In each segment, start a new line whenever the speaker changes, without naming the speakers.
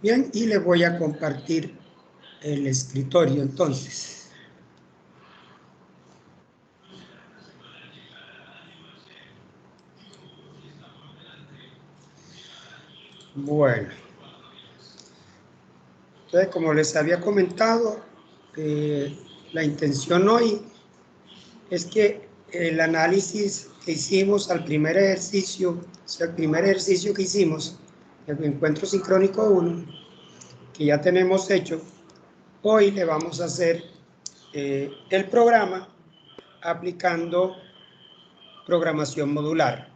Bien, y le voy a compartir el escritorio entonces. Bueno, entonces como les había comentado, la intención hoy es que el análisis que hicimos al primer ejercicio, o sea, el primer ejercicio que hicimos, el encuentro sincrónico 1, que ya tenemos hecho, hoy le vamos a hacer el programa aplicando programación modular.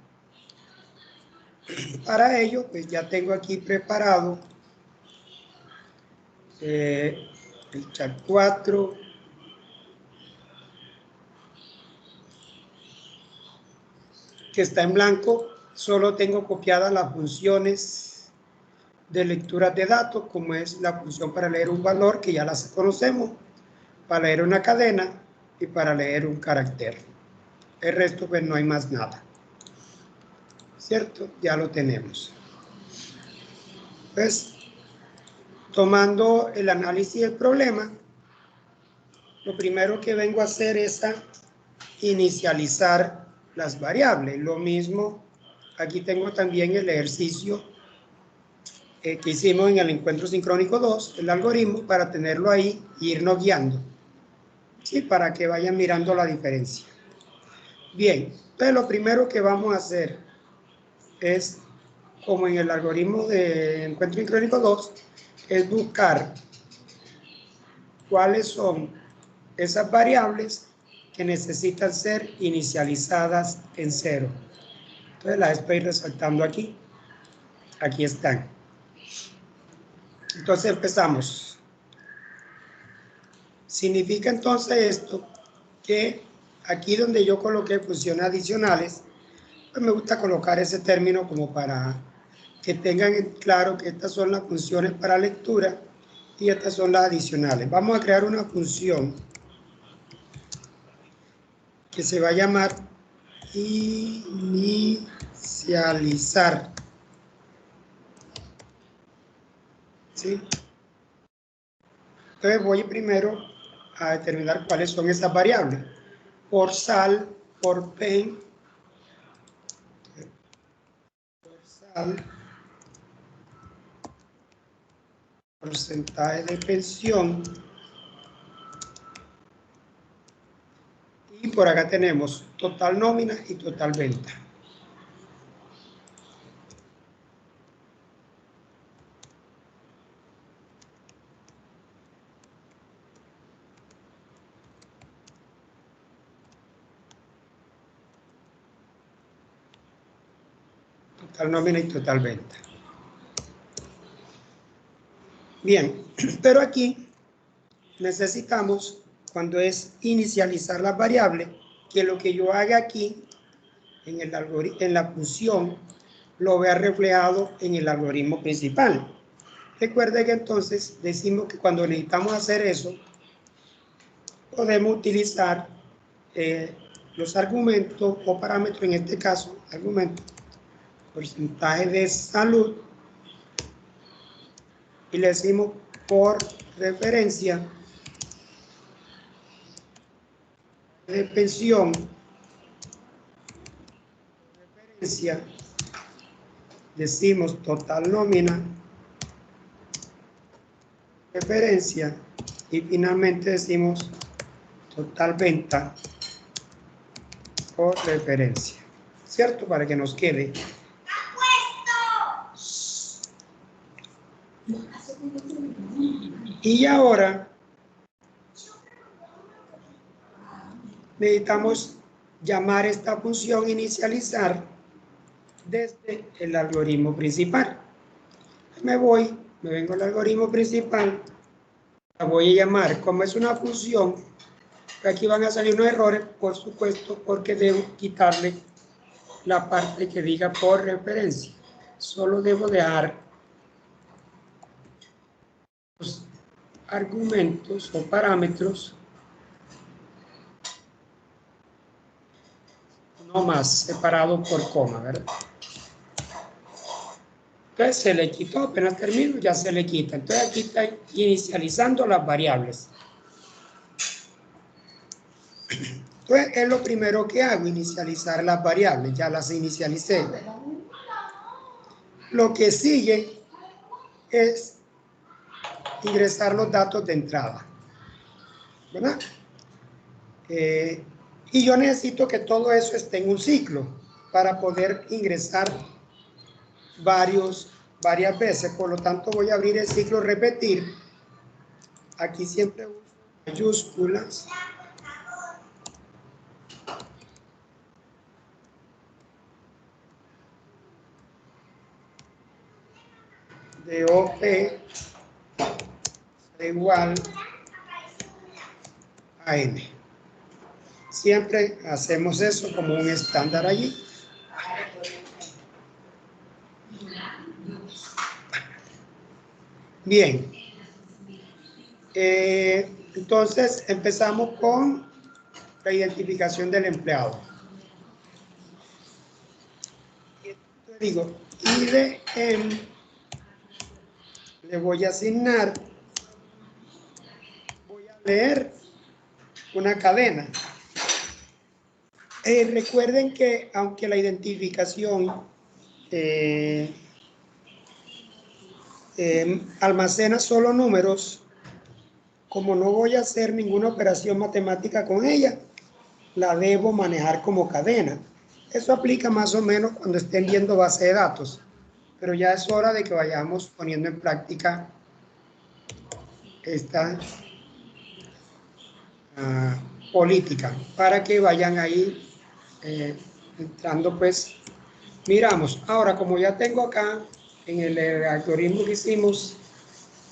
Para ello, pues ya tengo aquí preparado el chat 4, que está en blanco. Solo tengo copiadas las funciones de lectura de datos, como es la función para leer un valor, que ya las conocemos, para leer una cadena y para leer un carácter. El resto, pues no hay más nada, ¿cierto? Ya lo tenemos. Pues, tomando el análisis del problema, lo primero que vengo a hacer es a inicializar las variables. Lo mismo, aquí tengo también el ejercicio que hicimos en el encuentro sincrónico 2, el algoritmo, para tenerlo ahí e irnos guiando, ¿sí? Para que vayan mirando la diferencia. Bien, entonces lo primero que vamos a hacer es, como en el algoritmo de encuentro sincrónico 2, es buscar cuáles son esas variables que necesitan ser inicializadas en 0. Entonces las estoy resaltando aquí. Aquí están. Entonces empezamos. Significa entonces esto que aquí donde yo coloqué funciones adicionales, pues me gusta colocar ese término como para que tengan claro que estas son las funciones para lectura y estas son las adicionales. Vamos a crear una función que se va a llamar inicializar. ¿Sí? Entonces voy primero a determinar cuáles son esas variables. Por sal, por pen, por sal, porcentaje de pensión. Y por acá tenemos total nómina y total venta. Total nómina y total venta. Bien, pero aquí necesitamos, cuando es inicializar las variables, que lo que yo haga aquí en el algoritmo, en la función, lo vea reflejado en el algoritmo principal. Recuerde que entonces decimos que cuando necesitamos hacer eso, podemos utilizar los argumentos o parámetros, en este caso, argumento, porcentaje de salud, y le decimos por referencia de pensión, referencia, decimos total nómina, referencia, y finalmente decimos total venta por referencia, ¿cierto? Para que nos quede. Y ahora necesitamos llamar esta función inicializar desde el algoritmo principal. Me vengo al algoritmo principal, la voy a llamar. Como es una función, aquí van a salir unos errores, por supuesto, porque debo quitarle la parte que diga por referencia. Solo debo dejar los argumentos o parámetros no más separados por coma, ¿verdad? Entonces se le quitó, apenas termino, ya se le quita. Entonces aquí está inicializando las variables. Entonces es lo primero que hago, inicializar las variables, ya las inicialicé. Lo que sigue es ingresar los datos de entrada, ¿verdad? Y yo necesito que todo eso esté en un ciclo para poder ingresar varias veces. Por lo tanto, voy a abrir el ciclo repetir. Aquí siempre uso mayúsculas. De OP igual a N. Siempre hacemos eso como un estándar allí. Bien. Entonces empezamos con la identificación del empleado. Digo, IDM, le voy a asignar, voy a leer una cadena. Recuerden que aunque la identificación almacena solo números, como no voy a hacer ninguna operación matemática con ella, la debo manejar como cadena. Eso aplica más o menos cuando estén viendo base de datos, pero ya es hora de que vayamos poniendo en práctica esta política para que vayan ahí entrando. Pues miramos. Ahora, como ya tengo acá en el algoritmo que hicimos,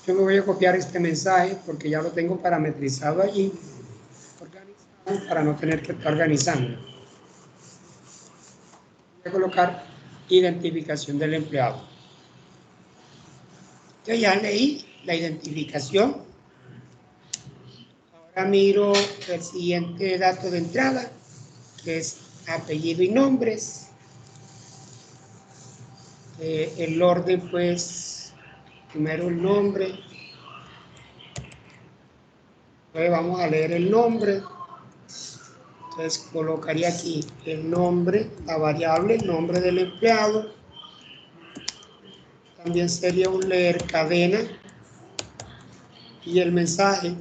yo me voy a copiar este mensaje porque ya lo tengo parametrizado allí, organizado, para no tener que estar organizando. Voy a colocar identificación del empleado. Yo ya leí la identificación. Ahora miro el siguiente dato de entrada, que es apellido y nombres. El orden, pues, primero el nombre. Entonces vamos a leer el nombre. Entonces colocaría aquí el nombre, la variable, el nombre del empleado. También sería un leer cadena. Y el mensaje,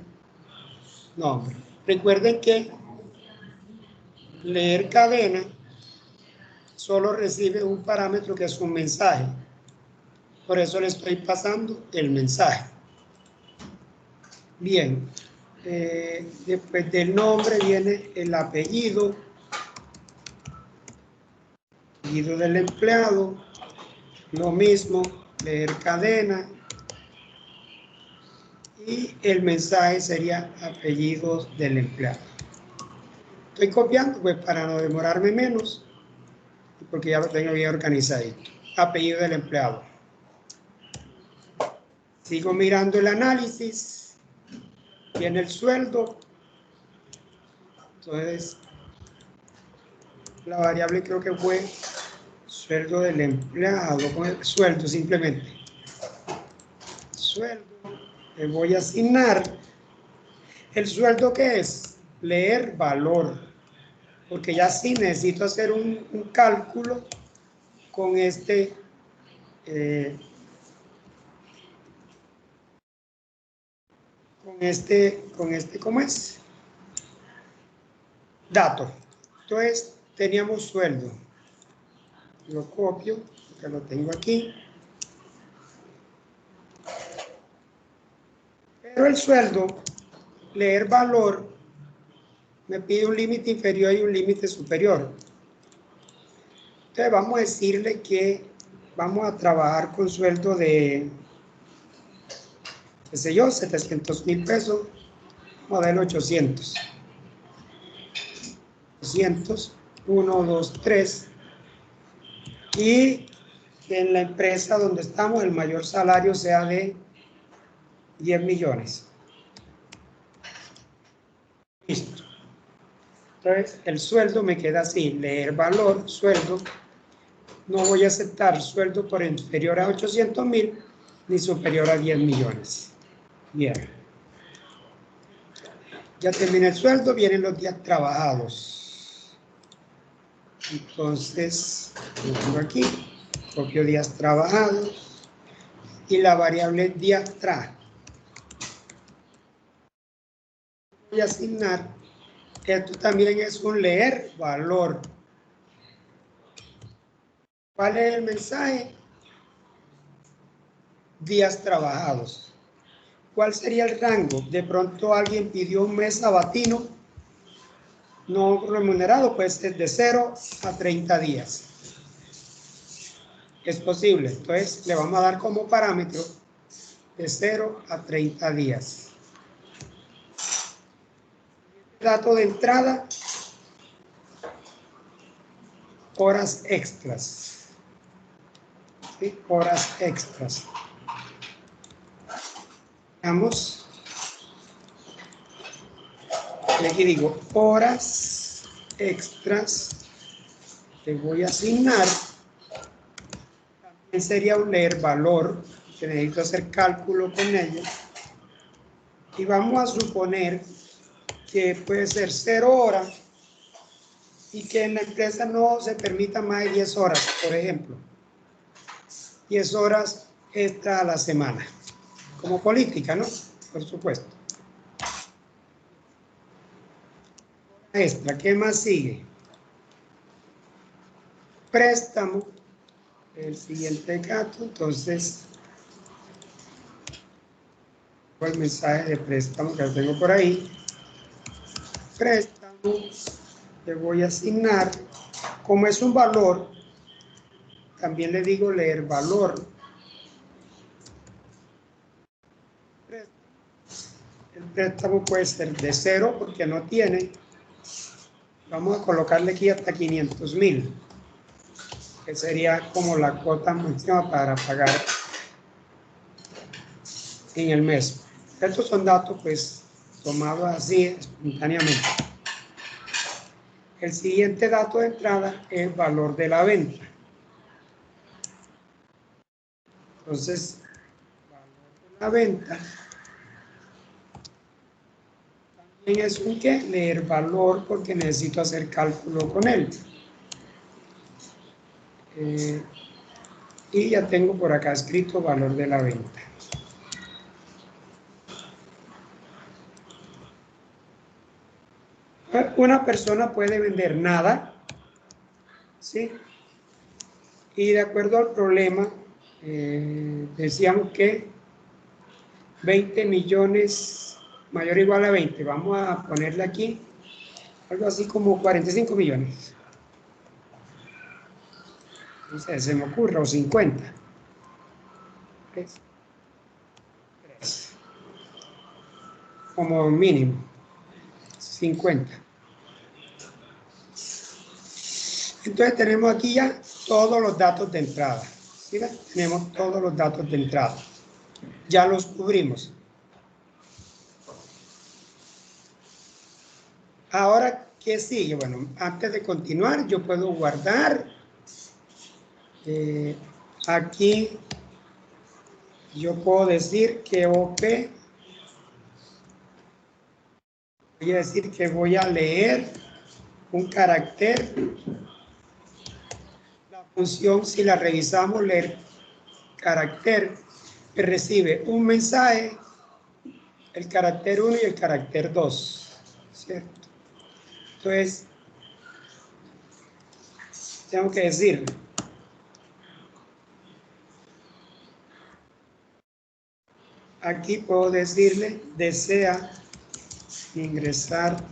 nombre. Recuerden que leer cadena solo recibe un parámetro que es un mensaje. Por eso le estoy pasando el mensaje. Bien. Después del nombre viene el apellido del empleado, lo mismo, leer cadena, y el mensaje sería apellidos del empleado. Estoy copiando pues para no demorarme menos, porque ya lo tengo bien organizado. Apellido del empleado. Sigo mirando el análisis, viene el sueldo. Entonces la variable creo que fue sueldo del empleado, sueldo simplemente. Sueldo, le voy a asignar. ¿El sueldo qué es? Leer valor, porque ya sí necesito hacer un cálculo con este ¿cómo es? Dato. Entonces teníamos sueldo. Lo copio, que lo tengo aquí. Pero el sueldo, leer valor, me pide un límite inferior y un límite superior. Entonces vamos a decirle que vamos a trabajar con sueldo de, qué sé yo, 700,000 pesos, modelo 800. 200, 1, 2, 3. Y en la empresa donde estamos el mayor salario sea de 10 millones. Listo. Entonces el sueldo me queda así, leer valor, sueldo, no voy a aceptar sueldo por inferior a 800.000 ni superior a 10 millones. Bien. Ya terminé el sueldo, vienen los días trabajados. Entonces, lo pongo aquí, copio días trabajados y la variable días tra. Voy a asignar, esto también es un leer valor. ¿Cuál es el mensaje? Días trabajados. ¿Cuál sería el rango? De pronto alguien pidió un mes sabatino no remunerado, pues es de 0 a 30 días. Es posible. Entonces le vamos a dar como parámetro de 0 a 30 días. Dato de entrada, horas extras. ¿Sí? Horas extras. Vamos. Y aquí digo horas extras. Le voy a asignar. También sería un leer valor, que necesito hacer cálculo con ello. Y vamos a suponer que puede ser 0 horas y que en la empresa no se permita más de 10 horas, por ejemplo. 10 horas extra a la semana. Como política, ¿no? Por supuesto. Extra, ¿qué más sigue? Préstamo. El siguiente gato, entonces, el mensaje de préstamo que lo tengo por ahí. Préstamo, le voy a asignar, como es un valor, también le digo leer valor. El préstamo puede ser de 0 porque no tiene. Vamos a colocarle aquí hasta 500.000, que sería como la cuota máxima para pagar en el mes. Estos son datos pues tomados así espontáneamente. El siguiente dato de entrada es el valor de la venta. Entonces, valor de la venta también es un que leer valor porque necesito hacer cálculo con él. Y ya tengo por acá escrito valor de la venta. Una persona puede vender nada, ¿sí? Y de acuerdo al problema, decíamos que 20 millones mayor o igual a 20. Vamos a ponerle aquí algo así como 45 millones. No sé, se me ocurre, o 50. 3. Como mínimo. 50. Entonces tenemos aquí ya todos los datos de entrada. ¿Sí? Tenemos todos los datos de entrada. Ya los cubrimos. Ahora, ¿qué sigue? Bueno, antes de continuar, yo puedo guardar. Aquí yo puedo decir que OP, voy a decir que voy a leer un carácter. La función, si la revisamos, leer carácter, recibe un mensaje, el carácter 1 y el carácter 2, ¿cierto? Entonces, tengo que decir, aquí puedo decirle, desea ingresar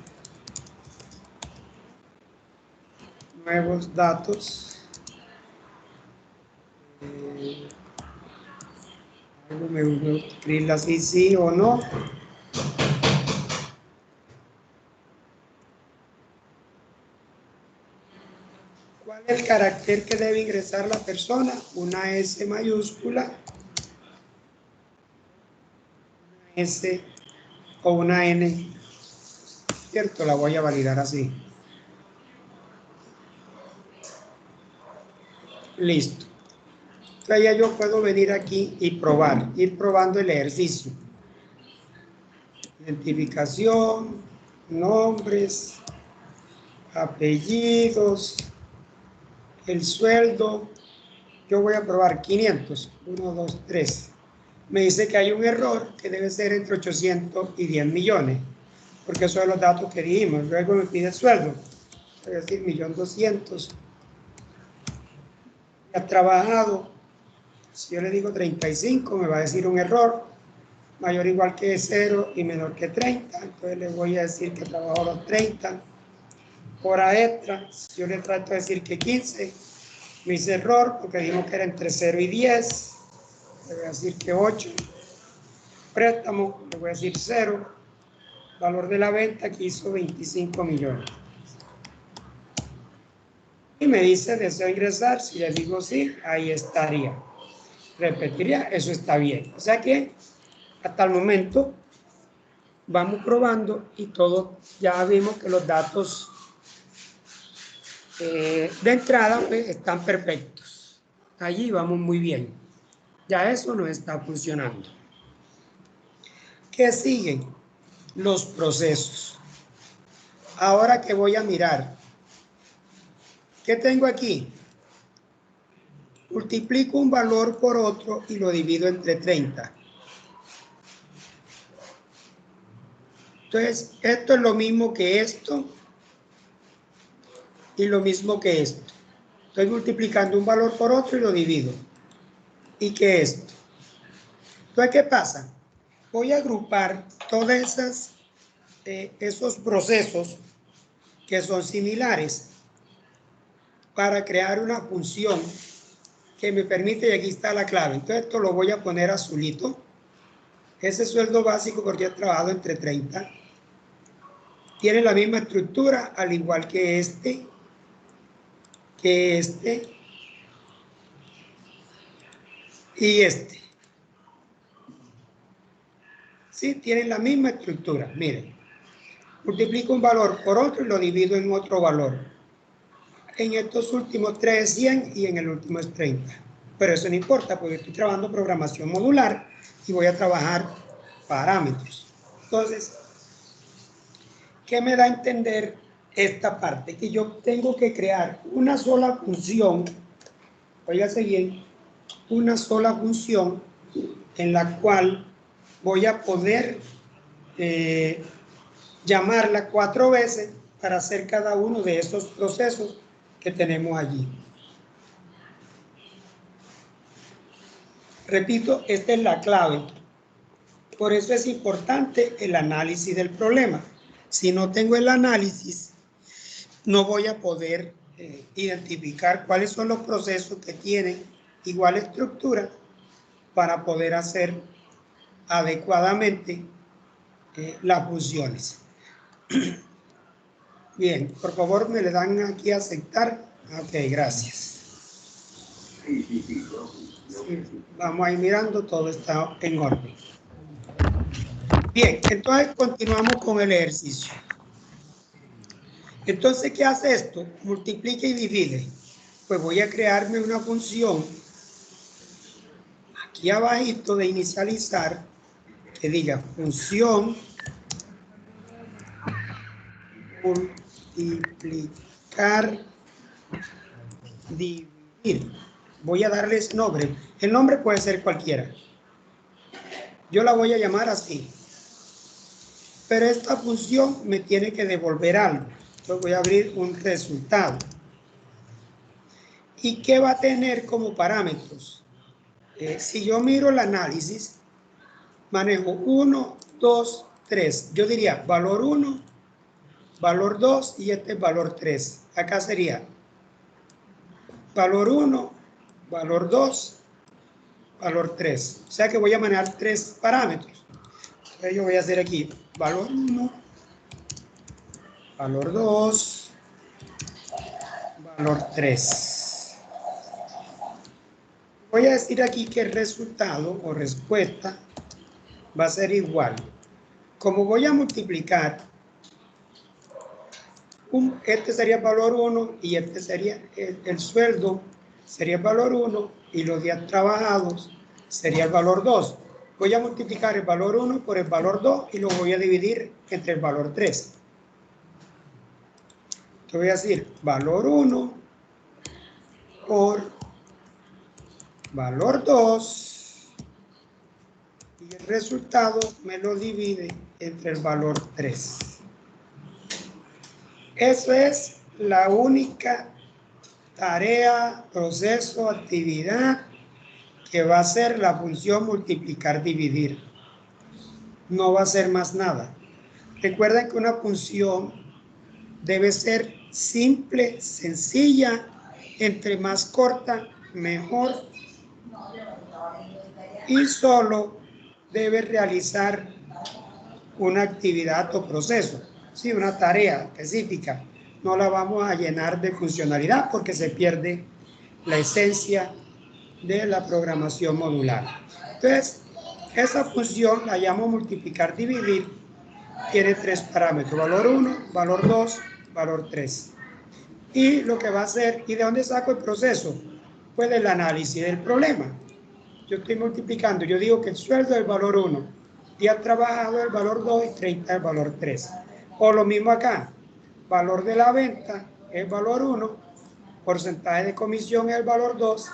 nuevos datos. Algo me gusta escribirla así, sí o no. ¿Cuál es el carácter que debe ingresar la persona? Una S mayúscula, una S o una N, ¿cierto? La voy a validar así. Listo. Entonces ya yo puedo venir aquí y probar, ir probando el ejercicio. Identificación, nombres, apellidos, el sueldo. Yo voy a probar 500. 1, 2, 3. Me dice que hay un error que debe ser entre 800 y 10 millones, porque esos son los datos que dijimos. Luego me pide el sueldo. Voy a decir 1.200.000. Ha trabajado. Si yo le digo 35, me va a decir un error. Mayor o igual que 0 y menor que 30. Entonces le voy a decir que trabajó los 30. Hora extra. Si yo le trato de decir que 15, me hice error porque dijimos que era entre 0 y 10. Le voy a decir que 8. Préstamo, le voy a decir 0. Valor de la venta que hizo 25 millones. Y me dice, deseo ingresar. Si le digo sí, ahí estaría. Repetiría, eso está bien. O sea que hasta el momento vamos probando y todo, ya vimos que los datos de entrada pues, están perfectos. Allí vamos muy bien. Ya eso no está funcionando. ¿Qué siguen? Los procesos. Ahora que voy a mirar, ¿qué tengo aquí? Multiplico un valor por otro y lo divido entre 30. Entonces, esto es lo mismo que esto y lo mismo que esto. Estoy multiplicando un valor por otro y lo divido. ¿Y qué es esto? Entonces, ¿qué pasa? Voy a agrupar todos esos procesos que son similares para crear una función que me permite, y aquí está la clave. Entonces, esto lo voy a poner azulito. Ese sueldo básico porque he trabajado entre 30. Tiene la misma estructura, al igual que este, y este. Sí, tienen la misma estructura. Miren, multiplico un valor por otro y lo divido en otro valor. En estos últimos 3 es 100 y en el último es 30. Pero eso no importa porque estoy trabajando programación modular y voy a trabajar parámetros. Entonces, ¿qué me da a entender esta parte? Que yo tengo que crear una sola función, óigase bien, una sola función en la cual voy a poder llamarla 4 veces para hacer cada uno de esos procesos que tenemos allí. Repito, esta es la clave. Por eso es importante el análisis del problema. Si no tengo el análisis, no voy a poder identificar cuáles son los procesos que tienen igual estructura para poder hacer adecuadamente las funciones. Bien, por favor me le dan aquí a aceptar. Ok, gracias. Sí, vamos a ir mirando, todo está en orden. Bien, entonces continuamos con el ejercicio. Entonces, ¿qué hace esto? Multiplica y divide. Pues voy a crearme una función aquí abajito de inicializar que diga función multiplicar, dividir. Voy a darles nombre. El nombre puede ser cualquiera. Yo la voy a llamar así. Pero esta función me tiene que devolver algo. Entonces voy a abrir un resultado. ¿Y qué va a tener como parámetros? Si yo miro el análisis, manejo 1, 2, 3. Yo diría valor 1, valor 2 y este es valor 3. Acá sería valor 1, valor 2, valor 3. O sea que voy a manejar 3 parámetros. Entonces yo voy a hacer aquí valor 1, valor 2, valor 3. Voy a decir aquí que el resultado o respuesta va a ser igual. Como voy a multiplicar, este sería el valor 1 y este sería el sueldo sería el valor 1 y los días trabajados sería el valor 2. Voy a multiplicar el valor 1 por el valor 2 y lo voy a dividir entre el valor 3. Entonces voy a decir valor 1 por valor 2 y el resultado me lo divide entre el valor 3. Eso es la única tarea, proceso, actividad que va a ser la función multiplicar, dividir. No va a ser más nada. Recuerden que una función debe ser simple, sencilla, entre más corta, mejor. Y solo debe realizar una actividad o proceso, sí, una tarea específica. No la vamos a llenar de funcionalidad porque se pierde la esencia de la programación modular. Entonces, esa función la llamo multiplicar, dividir. Tiene 3 parámetros, valor 1, valor 2, valor 3. Y lo que va a hacer, ¿y de dónde saco el proceso? Pues del análisis del problema. Yo estoy multiplicando, yo digo que el sueldo es el valor 1, día trabajado es el valor 2 y 30 es el valor 3. O lo mismo acá, valor de la venta es el valor 1, porcentaje de comisión es el valor 2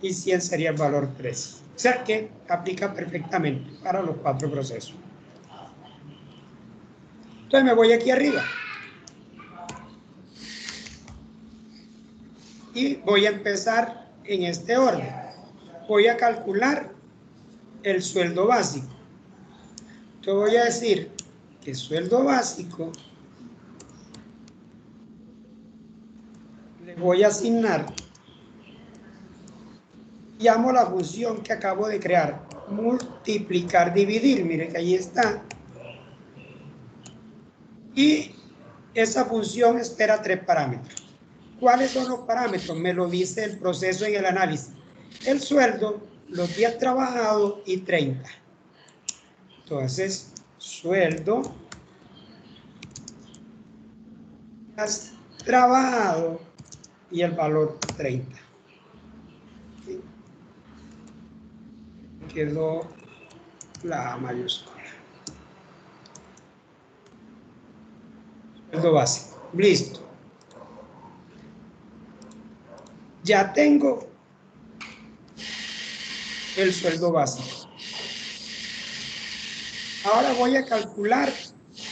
y 100 sería el valor 3. O sea que aplica perfectamente para los 4 procesos. Entonces me voy aquí arriba y voy a empezar en este orden. Voy a calcular el sueldo básico. Entonces voy a decir que sueldo básico le voy a asignar, llamo la función que acabo de crear, multiplicar, dividir. Mire que ahí está. Y esa función espera 3 parámetros. ¿Cuáles son los parámetros? Me lo dice el proceso en el análisis. El sueldo, los días trabajados y 30. Entonces, sueldo, días trabajados y el valor 30. ¿Sí? Quedó la A mayúscula. Sueldo básico. Listo. Ya tengo el sueldo básico. Ahora voy a calcular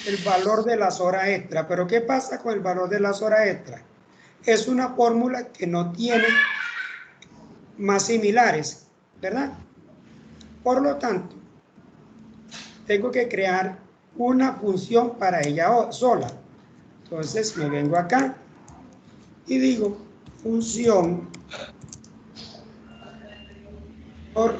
el valor de las horas extra. Pero ¿qué pasa con el valor de las horas extra? Es una fórmula que no tiene más similares, ¿verdad? Por lo tanto, tengo que crear una función para ella sola. Entonces me vengo acá y digo función por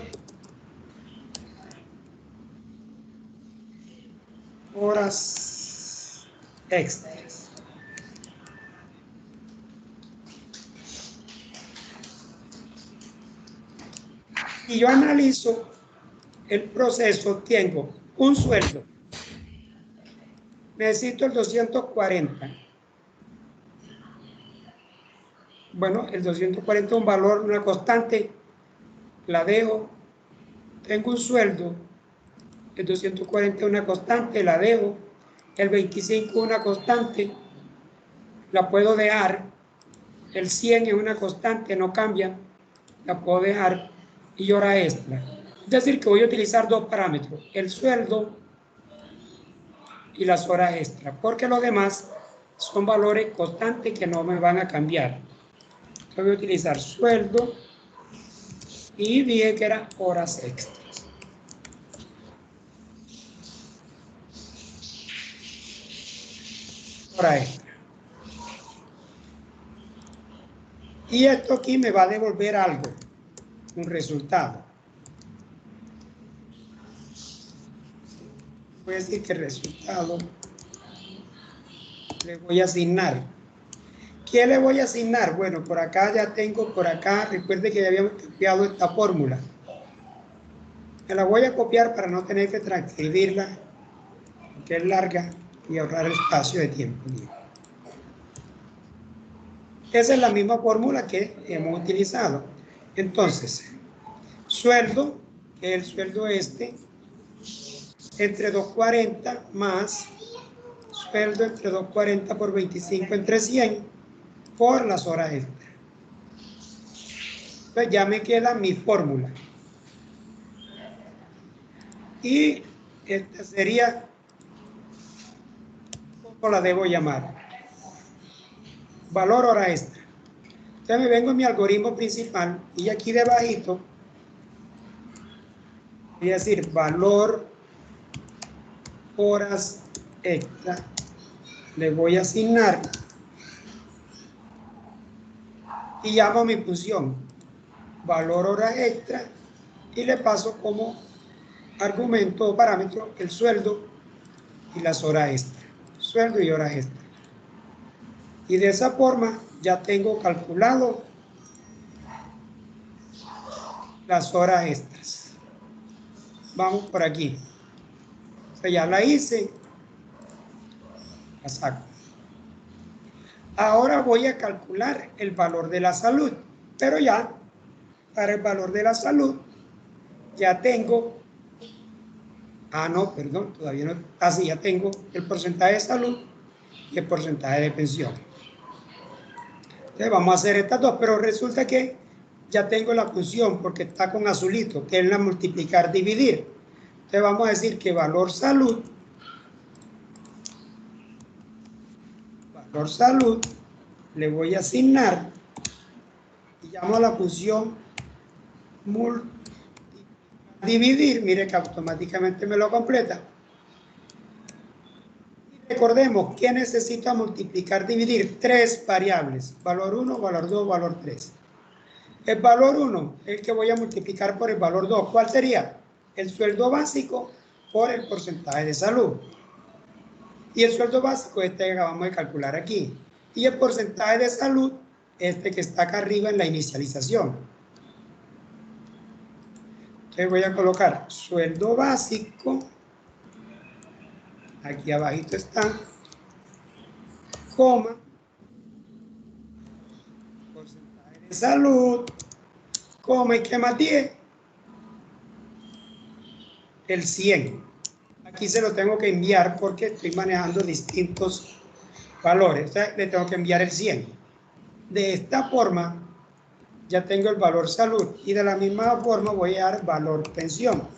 horas extras. Y yo analizo el proceso, tengo un sueldo. Necesito el 240. Bueno, el 240 es un valor, una constante, la dejo. Tengo un sueldo, el 240 es una constante, la dejo. El 25 es una constante, la puedo dejar. El 100 es una constante, no cambia, la puedo dejar. Y hora extra. Es decir, que voy a utilizar 2 parámetros, el sueldo y las horas extra, porque los demás son valores constantes que no me van a cambiar. Entonces voy a utilizar sueldo y dije que era horas extras. Hora extra. Y esto aquí me va a devolver algo, un resultado. Voy a decir que el resultado le voy a asignar. ¿Qué le voy a asignar? Bueno, por acá ya tengo, por acá, recuerde que ya habíamos copiado esta fórmula. Me la voy a copiar para no tener que transcribirla, que es larga, y ahorrar espacio de tiempo. Esa es la misma fórmula que hemos utilizado. Entonces, sueldo, que es el sueldo entre 240 más sueldo entre 240 por 25 entre 100 por las horas extras. Entonces ya me queda mi fórmula. Y esta sería, ¿cómo la debo llamar? Valor hora extra. Entonces me vengo a mi algoritmo principal y aquí debajito voy a decir valor horas extra. Le voy a asignar y llamo a mi función valor horas extra y le paso como argumento o parámetro el sueldo y las horas extra. Sueldo y horas extra. Y de esa forma ya tengo calculado las horas extras. Vamos por aquí. O sea, ya la hice. La saco. Ahora voy a calcular el valor de la salud. Pero ya, para el valor de la salud, ya tengo... perdón, todavía no. Así ya tengo el porcentaje de salud y el porcentaje de pensión. Entonces vamos a hacer estas dos, pero resulta que ya tengo la función porque está con azulito, que es la multiplicar, dividir. Entonces vamos a decir que valor salud, le voy a asignar y llamo a la función multiplicar, dividir, mire que automáticamente me lo completa. Y recordemos que necesito multiplicar, dividir tres variables, valor 1, valor 2, valor 3. El valor 1 es el que voy a multiplicar por el valor 2. ¿Cuál sería? El sueldo básico por el porcentaje de salud. Y el sueldo básico este que acabamos de calcular aquí. Y el porcentaje de salud, este que está acá arriba en la inicialización. Entonces voy a colocar sueldo básico. Aquí abajito está. Coma. Porcentaje de salud. Coma y que más 10. El 100. Aquí se lo tengo que enviar porque estoy manejando distintos valores. O sea, le tengo que enviar el 100. De esta forma, ya tengo el valor salud. Y de la misma forma voy a dar valor pensión.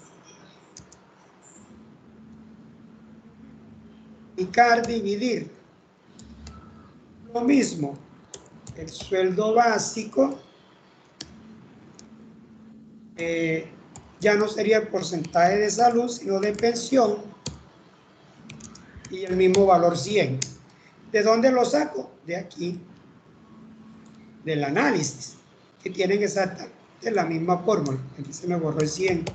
Dividir. Lo mismo. El sueldo básico ya no sería el porcentaje de salud, sino de pensión. Y el mismo valor 100. ¿De dónde lo saco? De aquí. Del análisis. Que tienen exactamente la misma fórmula. Aquí se me borró el 100.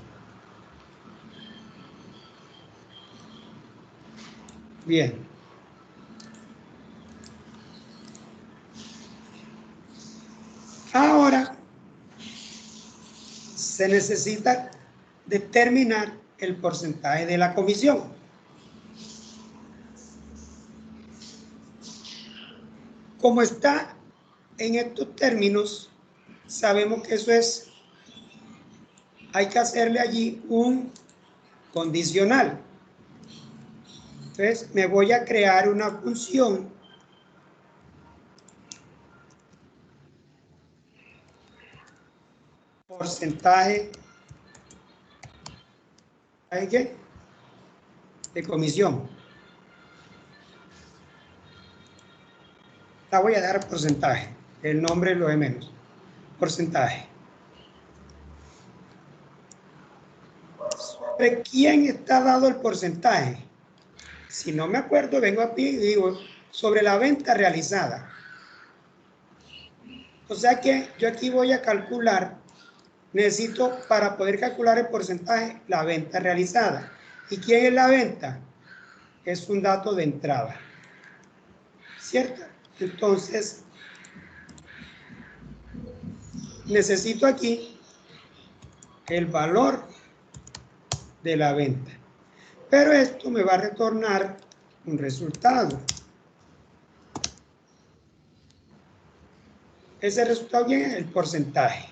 Bien. Ahora se necesita determinar el porcentaje de la comisión. Como está en estos términos, sabemos que eso es, hay que hacerle allí un condicional. Entonces me voy a crear una función porcentaje de comisión. La voy a dar porcentaje, el nombre lo de menos. Porcentaje. ¿Sobre quién está dado el porcentaje? Si no me acuerdo, vengo aquí y digo sobre la venta realizada. O sea que yo aquí voy a calcular, necesito para poder calcular el porcentaje, la venta realizada. ¿Y quién es la venta? Es un dato de entrada. ¿Cierto? Entonces, necesito aquí el valor de la venta. Pero esto me va a retornar un resultado. Ese resultado viene el porcentaje.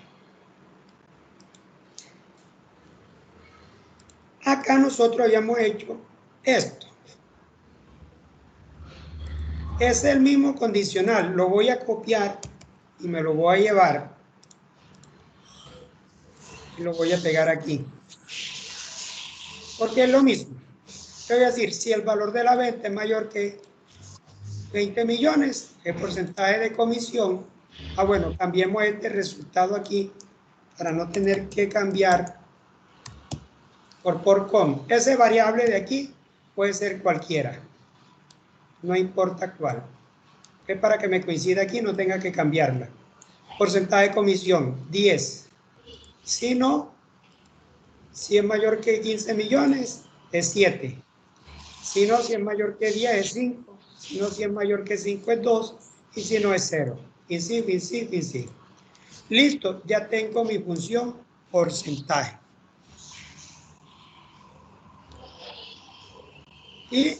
Acá nosotros habíamos hecho esto. Es el mismo condicional. Lo voy a copiar y me lo voy a llevar. Y lo voy a pegar aquí. Porque es lo mismo. Te voy a decir, si el valor de la venta es mayor que 20 millones, el porcentaje de comisión. Ah, bueno, cambiemos este resultado aquí para no tener que cambiar por com. Ese variable de aquí puede ser cualquiera. No importa cuál. Es para que me coincida aquí, no tenga que cambiarla. Porcentaje de comisión, 10. Si no, si es mayor que 15 millones, es 7. Si no, si es mayor que 10, es 5. Si no, si es mayor que 5, es 2. Y si no, es 0. Y sí. Listo, ya tengo mi función porcentaje. Y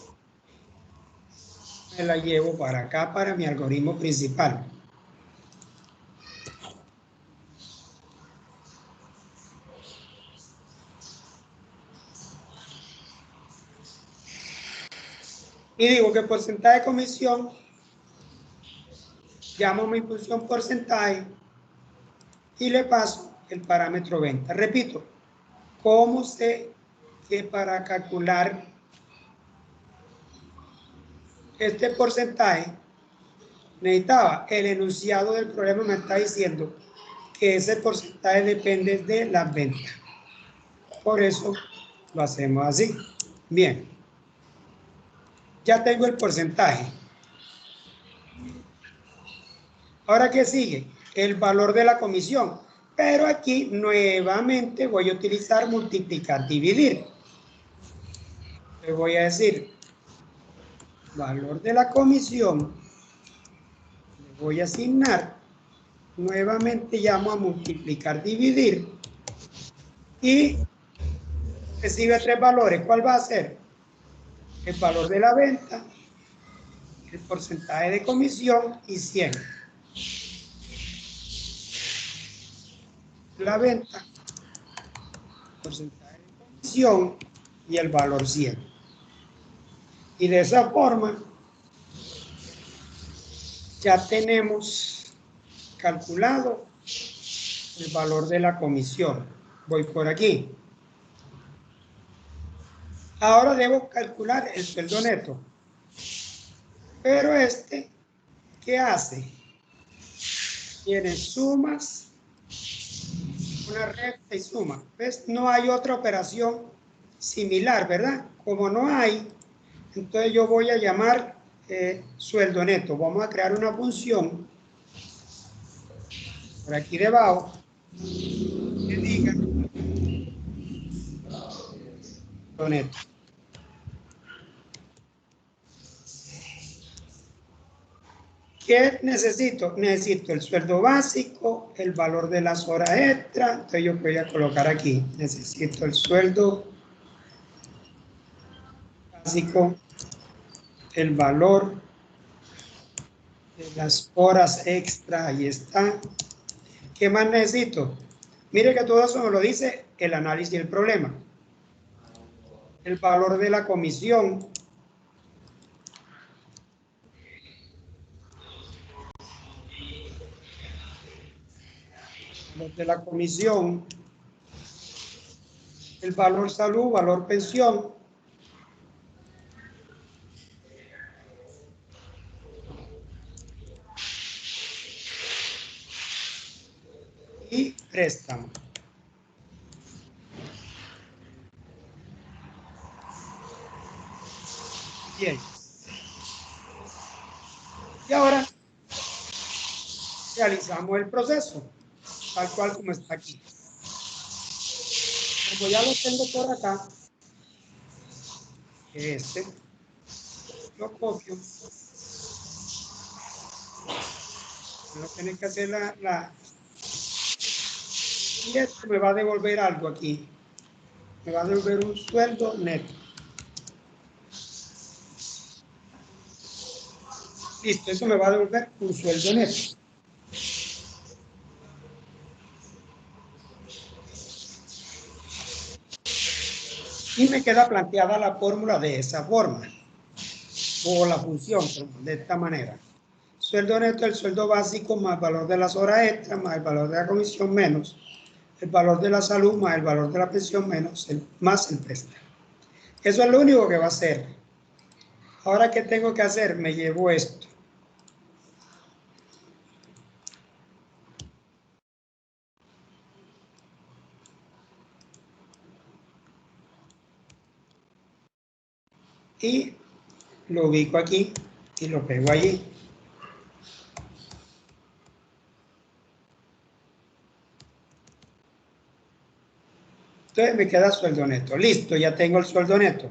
me la llevo para acá, para mi algoritmo principal. Y digo que porcentaje de comisión, llamo mi función porcentaje y le paso el parámetro venta. Repito, ¿cómo sé que para calcular este porcentaje necesitaba? El enunciado del problema me está diciendo que ese porcentaje depende de las ventas. Por eso lo hacemos así. Bien. Ya tengo el porcentaje. Ahora, ¿qué sigue? El valor de la comisión. Pero aquí nuevamente voy a utilizar multiplicar, dividir. Le voy a decir valor de la comisión. Le voy a asignar. Nuevamente llamo a multiplicar, dividir. Y recibe 3 valores. ¿Cuál va a ser? El valor de la venta, el porcentaje de comisión y 100. La venta, porcentaje de comisión y el valor 100. Y de esa forma ya tenemos calculado el valor de la comisión. Voy por aquí. Ahora debo calcular el sueldo neto. Pero ¿qué hace? Tiene sumas, una recta y suma. ¿Ves? No hay otra operación similar, ¿verdad? Como no hay, entonces yo voy a llamar sueldo neto. Vamos a crear una función por aquí debajo que diga sueldo neto. ¿Qué necesito? Necesito el sueldo básico, el valor de las horas extra. Entonces yo voy a colocar aquí, necesito el sueldo básico, el valor de las horas extra, ahí está. ¿Qué más necesito? Mire que todo eso me lo dice el análisis del problema. El valor de la comisión. De la comisión, el valor salud, valor pensión, y préstamo. Bien. Y ahora realizamos el proceso, tal cual como está aquí. Como ya lo tengo por acá, lo copio. No tiene que hacer y esto me va a devolver algo aquí. Me va a devolver un sueldo neto. Listo, eso me va a devolver un sueldo neto. Y me queda planteada la fórmula de esa forma, o la función de esta manera. Sueldo neto, el sueldo básico más el valor de las horas extras, más el valor de la comisión menos el valor de la salud, más el valor de la pensión más el préstamo. Eso es lo único que va a hacer. Ahora, ¿qué tengo que hacer? Me llevo esto. Y lo ubico aquí y lo pego allí. Entonces me queda sueldo neto. Listo, ya tengo el sueldo neto.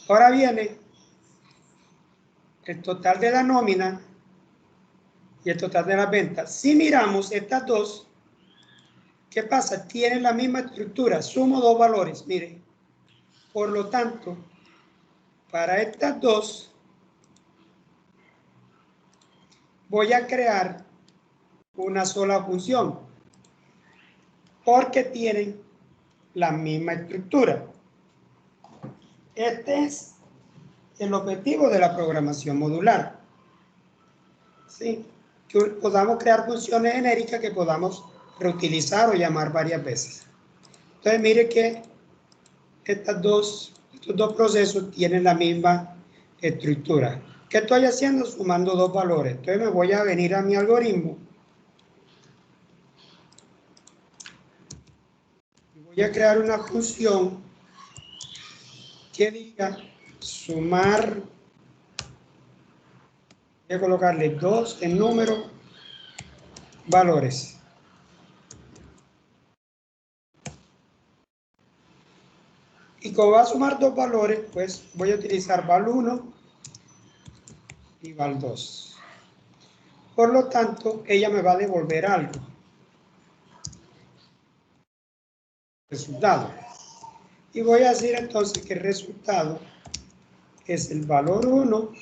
Ahora viene el total de la nómina y el total de las ventas. Si miramos estas dos, ¿qué pasa? Tienen la misma estructura. Sumo dos valores, mire. Por lo tanto, para estas dos, voy a crear una sola función, porque tienen la misma estructura. Este es el objetivo de la programación modular. ¿Sí? Que podamos crear funciones genéricas que podamos reutilizar o llamar varias veces. Entonces, mire que estos dos procesos tienen la misma estructura. ¿Qué estoy haciendo? Sumando dos valores. Entonces me voy a venir a mi algoritmo. Y voy a crear una función que diga sumar. Voy a colocarle 2 en número valores. Y como va a sumar dos valores, pues voy a utilizar val1 y val2. Por lo tanto, ella me va a devolver algo. Resultado. Y voy a decir entonces que el resultado es el valor 1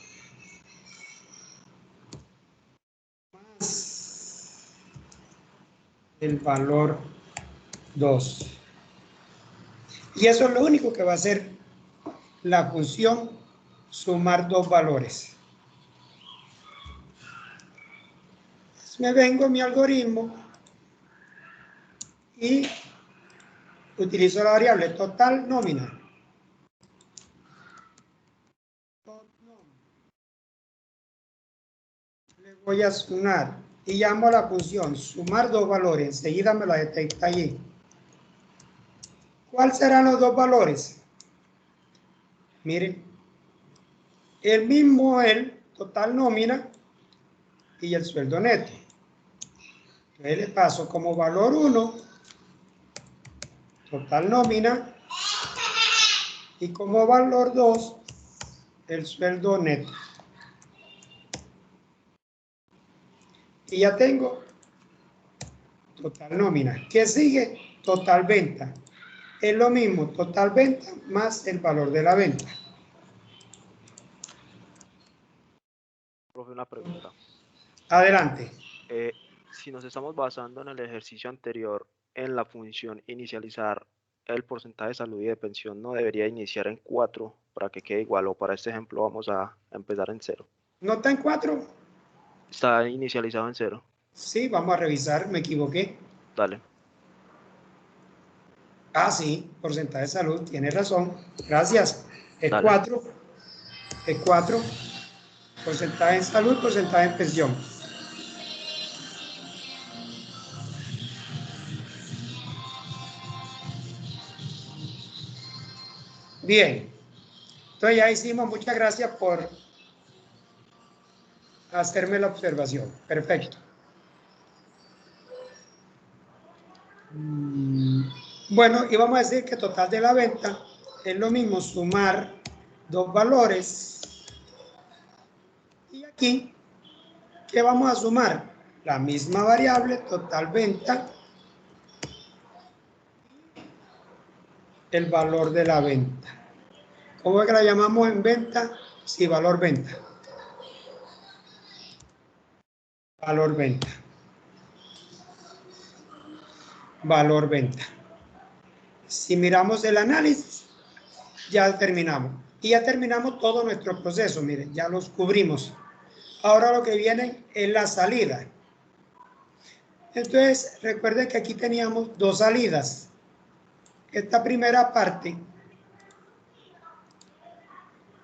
más el valor 2. Y eso es lo único que va a hacer la función sumar dos valores. Me vengo a mi algoritmo y utilizo la variable total nómina. Le voy a sumar y llamo a la función sumar dos valores. Enseguida me la detecta allí. ¿Cuáles serán los dos valores? Miren, el mismo el total nómina y el sueldo neto. Entonces le paso como valor 1 total nómina y como valor 2 el sueldo neto. Y ya tengo total nómina. ¿Qué sigue? Total venta. Es lo mismo, total venta más el valor de la venta.
Profe, una pregunta.
Adelante.
Si nos estamos basando en el ejercicio anterior, en la función inicializar el porcentaje de salud y de pensión, ¿no debería iniciar en 4 para que quede igual? O para este ejemplo vamos a empezar en 0.
¿No está en 4?
Está inicializado en 0.
Sí, vamos a revisar, me equivoqué.
Dale.
Ah, sí, porcentaje de salud, tiene razón. Gracias. Es
Dale.
4. Es 4. Porcentaje en salud, porcentaje en pensión. Bien. Entonces ya hicimos, muchas gracias por hacerme la observación. Perfecto. Bueno, y vamos a decir que total de la venta es lo mismo sumar dos valores. Y aquí, ¿qué vamos a sumar? La misma variable, total venta, el valor de la venta. ¿Cómo es que la llamamos en venta? Sí, valor venta. Valor venta. Valor venta. Si miramos el análisis, ya terminamos. Y ya terminamos todo nuestro proceso, miren, ya los cubrimos. Ahora lo que viene es la salida. Entonces, recuerden que aquí teníamos dos salidas. Esta primera parte,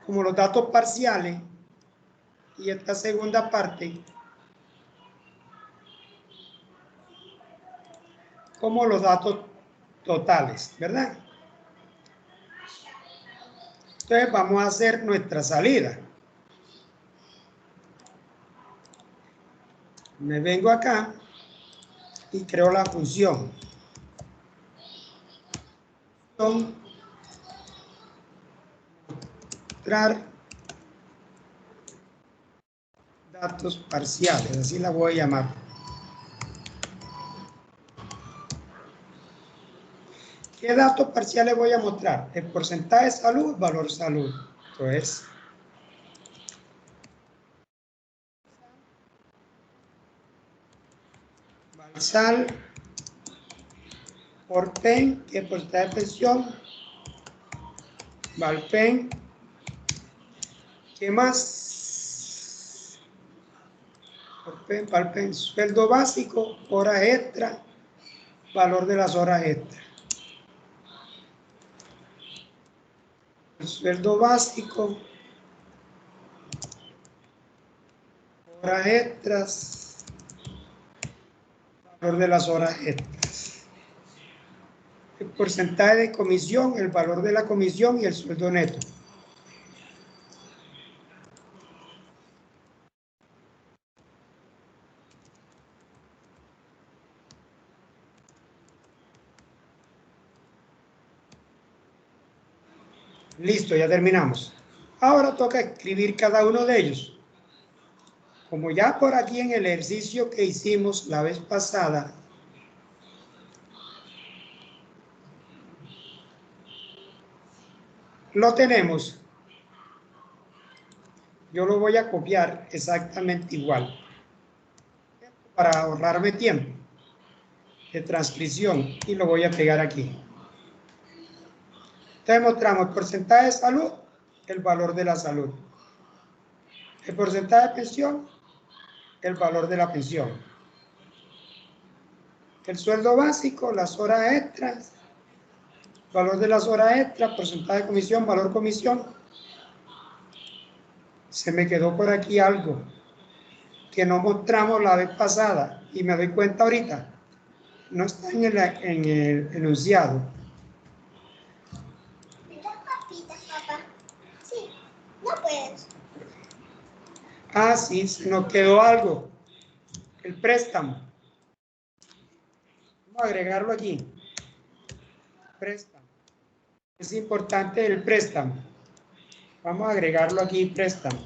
como los datos parciales, y esta segunda parte, como los datos totales, ¿verdad? Entonces, vamos a hacer nuestra salida. Me vengo acá y creo la función. Mostrar datos parciales, así la voy a llamar. ¿Qué datos parciales voy a mostrar? El porcentaje de salud, valor salud. Entonces, Valsal por PEN, que porcentaje de pensión, Valpen, ¿qué más? Por PEN, Valpen, sueldo básico, horas extra, valor de las horas extra. El sueldo básico, horas extras, valor de las horas extras. El porcentaje de comisión, el valor de la comisión y el sueldo neto. Listo, ya terminamos. Ahora toca escribir cada uno de ellos. Como ya por aquí en el ejercicio que hicimos la vez pasada, lo tenemos. Yo lo voy a copiar exactamente igual para ahorrarme tiempo de transcripción y lo voy a pegar aquí. Entonces mostramos el porcentaje de salud, el valor de la salud. El porcentaje de pensión, el valor de la pensión. El sueldo básico, las horas extras, valor de las horas extras, porcentaje de comisión, valor comisión. Se me quedó por aquí algo que no mostramos la vez pasada y me doy cuenta ahorita. No está en el enunciado.
Sí, no puedes.
Ah, sí, se nos quedó algo. El préstamo. Vamos a agregarlo aquí. Préstamo. Es importante el préstamo. Vamos a agregarlo aquí, préstamo.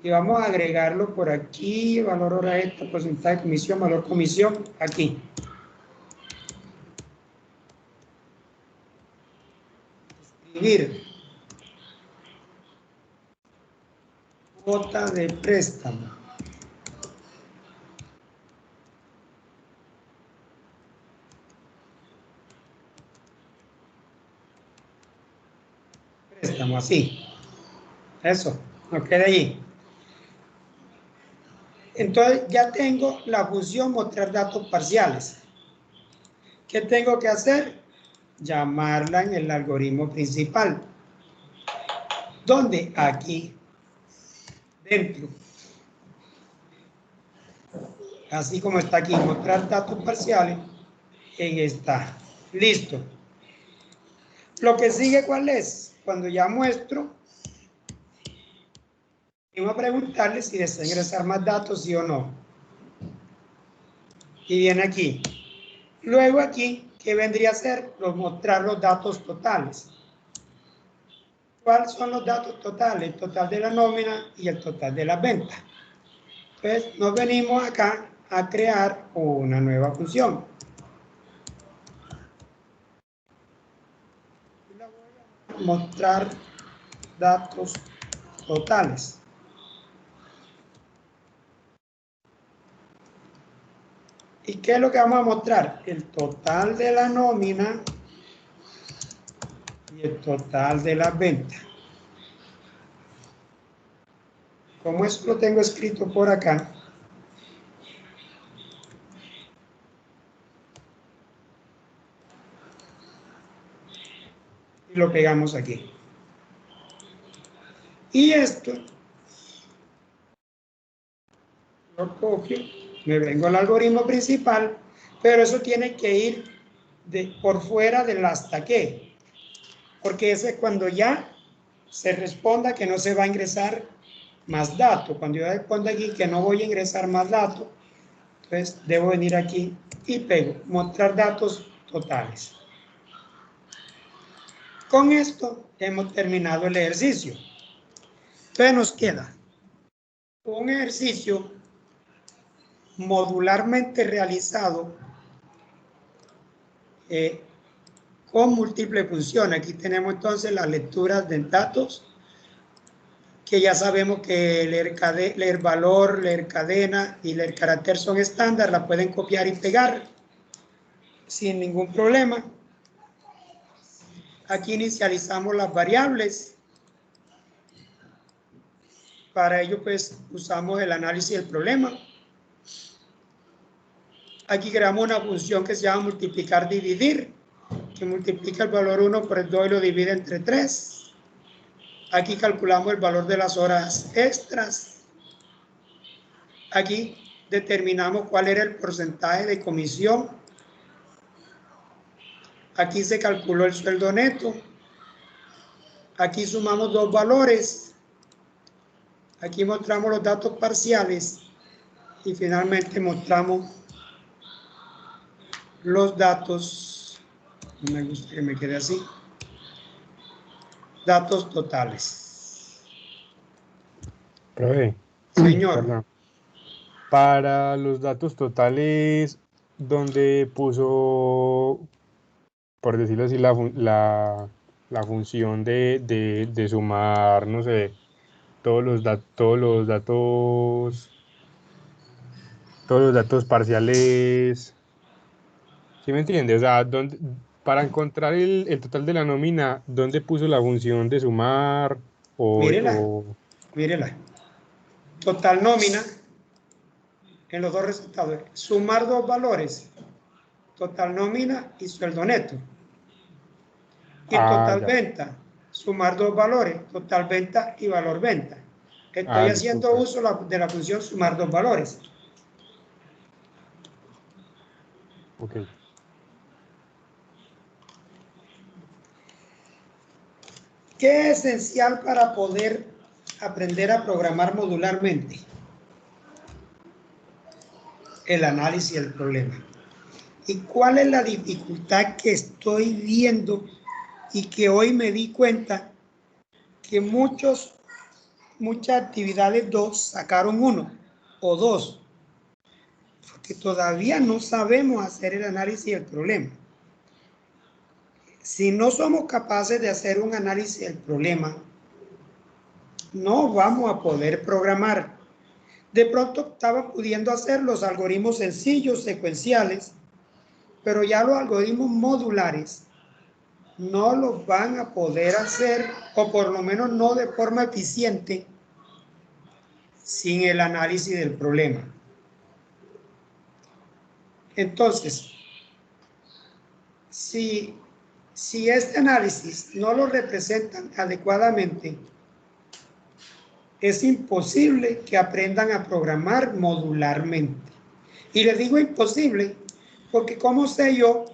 Y vamos a agregarlo por aquí, valor hora extra, porcentaje de comisión, valor comisión, aquí. Escribir. Cuota de préstamo. Préstamo, así. Eso, no quede ahí. Entonces ya tengo la función mostrar datos parciales. ¿Qué tengo que hacer? Llamarla en el algoritmo principal. ¿Dónde? Aquí. Dentro. Así como está aquí, mostrar datos parciales. En esta. Listo. Lo que sigue, ¿cuál es? Cuando ya muestro, voy a preguntarle si desea ingresar más datos, sí o no. Y viene aquí. Luego aquí, ¿qué vendría a ser? Mostrar los datos totales. ¿Cuáles son los datos totales? El total de la nómina y el total de las ventas. Entonces, nos venimos acá a crear una nueva función. Mostrar datos totales. ¿Y qué es lo que vamos a mostrar? El total de la nómina y el total de las ventas. Como eso lo tengo escrito por acá, y lo pegamos aquí. Y esto lo copio, me vengo al algoritmo principal, pero eso tiene que ir por fuera del hasta qué, porque ese es cuando ya se responda que no se va a ingresar más datos. Cuando yo responda aquí que no voy a ingresar más datos, entonces debo venir aquí y pego, mostrar datos totales. Con esto hemos terminado el ejercicio. Entonces nos queda un ejercicio modularmente realizado con múltiples funciones. Aquí tenemos entonces las lecturas de datos, que ya sabemos que leer valor, leer cadena y leer carácter son estándar, la pueden copiar y pegar sin ningún problema. Aquí inicializamos las variables. Para ello pues usamos el análisis del problema. Aquí creamos una función que se llama multiplicar dividir, que multiplica el valor 1 por el 2 y lo divide entre 3. Aquí calculamos el valor de las horas extras. Aquí determinamos cuál era el porcentaje de comisión. Aquí se calculó el sueldo neto. Aquí sumamos dos valores. Aquí mostramos los datos parciales. Y finalmente mostramos los datos. No me gusta que me quede así. Datos totales.
Profe,
Señor.
perdón. Para los datos totales, ¿dónde puso, por decirlo así, la función de sumar, no sé, todos los datos parciales? ¿Sí me entiende? O sea, para encontrar el total de la nómina, ¿dónde puso la función de sumar?
Mírela. Total nómina en los dos resultados. Sumar dos valores. Total nómina y sueldo neto. Y total
Ya.
venta. Sumar dos valores. Total venta y valor venta. Estoy haciendo
Listo.
uso de la función sumar dos valores.
Ok.
¿Qué es esencial para poder aprender a programar modularmente? El análisis del problema. ¿Y cuál es la dificultad que estoy viendo y que hoy me di cuenta que muchas actividades 2 sacaron 1 o 2? Porque todavía no sabemos hacer el análisis del problema. Si no somos capaces de hacer un análisis del problema, no vamos a poder programar. De pronto estaba pudiendo hacer los algoritmos sencillos, secuenciales, pero ya los algoritmos modulares no los van a poder hacer, o por lo menos no de forma eficiente, sin el análisis del problema. Entonces, si este análisis no lo representan adecuadamente, es imposible que aprendan a programar modularmente. Y les digo imposible, porque ¿cómo sé yo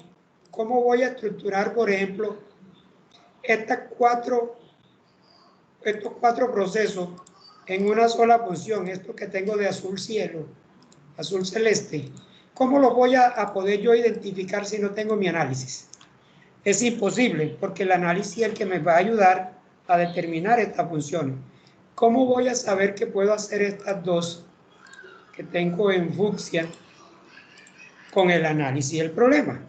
cómo voy a estructurar, por ejemplo, estos cuatro procesos en una sola función? Esto que tengo de azul cielo, azul celeste, ¿cómo lo voy a poder yo identificar si no tengo mi análisis? Es imposible, porque el análisis es el que me va a ayudar a determinar estas funciones. ¿Cómo voy a saber que puedo hacer estas dos que tengo en fucsia con el análisis del problema?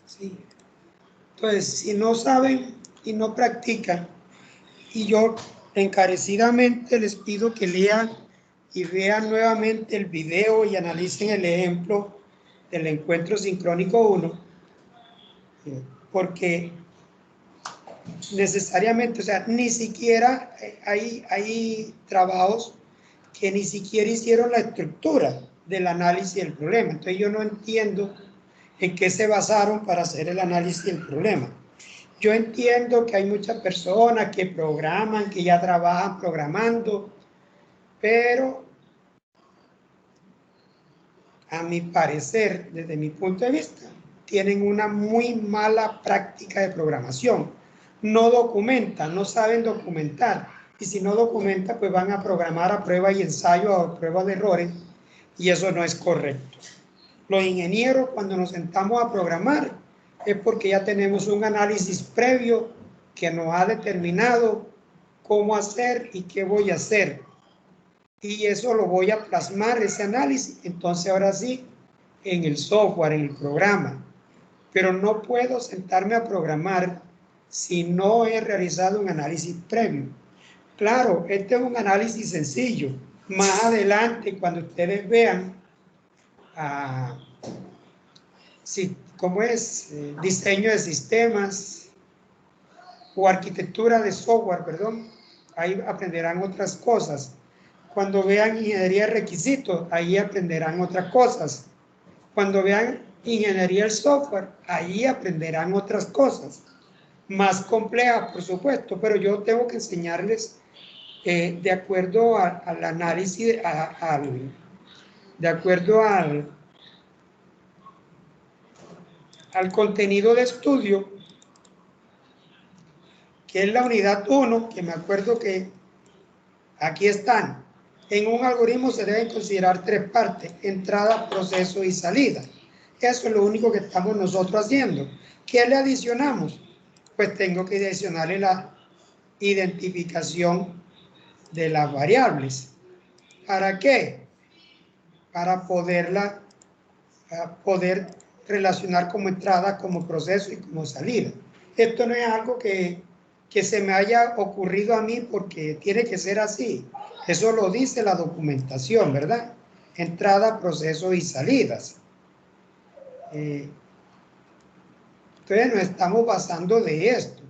¿Sí? Entonces, si no saben y no practican, y yo encarecidamente les pido que lean y vean nuevamente el video y analicen el ejemplo del encuentro sincrónico 1, porque necesariamente, o sea, ni siquiera hay trabajos que ni siquiera hicieron la estructura del análisis del problema. Entonces yo no entiendo en qué se basaron para hacer el análisis del problema. Yo entiendo que hay muchas personas que programan, que ya trabajan programando, pero a mi parecer, desde mi punto de vista, tienen una muy mala práctica de programación. No documentan, no saben documentar. Y si no documentan, pues van a programar a prueba y ensayo, a prueba de errores, y eso no es correcto. Los ingenieros, cuando nos sentamos a programar, es porque ya tenemos un análisis previo que nos ha determinado cómo hacer y qué voy a hacer. Y eso lo voy a plasmar, ese análisis, entonces ahora sí, en el software, en el programa. Pero no puedo sentarme a programar si no he realizado un análisis previo. Claro, este es un análisis sencillo. Más adelante, cuando ustedes vean cómo es diseño de sistemas o arquitectura de software, perdón, ahí aprenderán otras cosas. Cuando vean ingeniería de requisitos, ahí aprenderán otras cosas. Cuando vean ingeniería del software, ahí aprenderán otras cosas. Más complejas, por supuesto, pero yo tengo que enseñarles de acuerdo al análisis, de acuerdo al contenido de estudio, que es la unidad 1, que me acuerdo que aquí están. En un algoritmo se deben considerar 3 partes: entrada, proceso y salida. Eso es lo único que estamos nosotros haciendo. ¿Qué le adicionamos? Pues tengo que adicionarle la identificación de las variables. ¿Para qué? Para poder relacionar como entrada, como proceso y como salida. Esto no es algo que se me haya ocurrido a mí porque tiene que ser así. Eso lo dice la documentación, ¿verdad? Entrada, proceso y salidas. Entonces nos estamos basando de esto,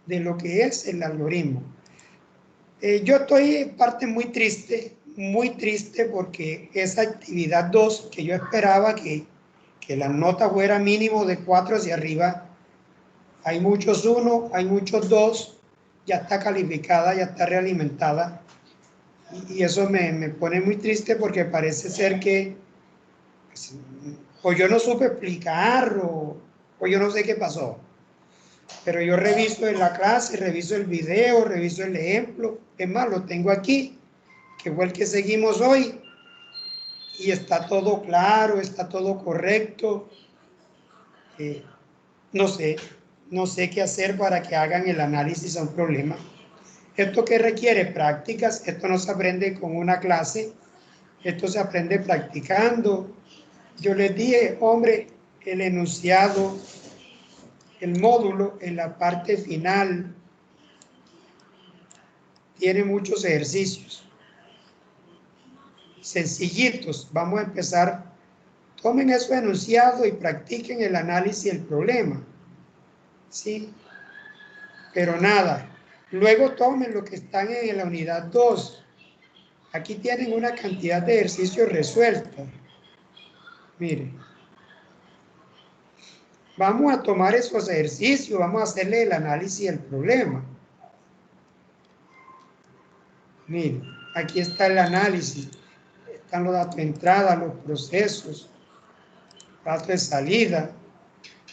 de lo que es el algoritmo. Yo estoy en parte muy triste porque esa actividad 2 que yo esperaba que la nota fuera mínimo de 4 hacia arriba, hay muchos 1, hay muchos 2, ya está calificada, ya está realimentada, y eso me pone muy triste porque parece ser que pues, o yo no supe explicar o yo no sé qué pasó. Pero yo reviso en la clase, reviso el video, reviso el ejemplo. Es más, lo tengo aquí, que fue el que seguimos hoy. Y está todo claro, está todo correcto. No sé qué hacer para que hagan el análisis a un problema. Esto que requiere prácticas, esto no se aprende con una clase, esto se aprende practicando. Yo les dije, hombre, el enunciado, el módulo en la parte final tiene muchos ejercicios sencillitos. Vamos a empezar. Tomen esos enunciados y practiquen el análisis del problema. ¿Sí? Pero nada. Luego tomen lo que están en la unidad 2. Aquí tienen una cantidad de ejercicios resueltos. Miren. Vamos a tomar esos ejercicios, vamos a hacerle el análisis del problema. Miren, aquí está el análisis. Están los datos de entrada, los procesos, datos de salida.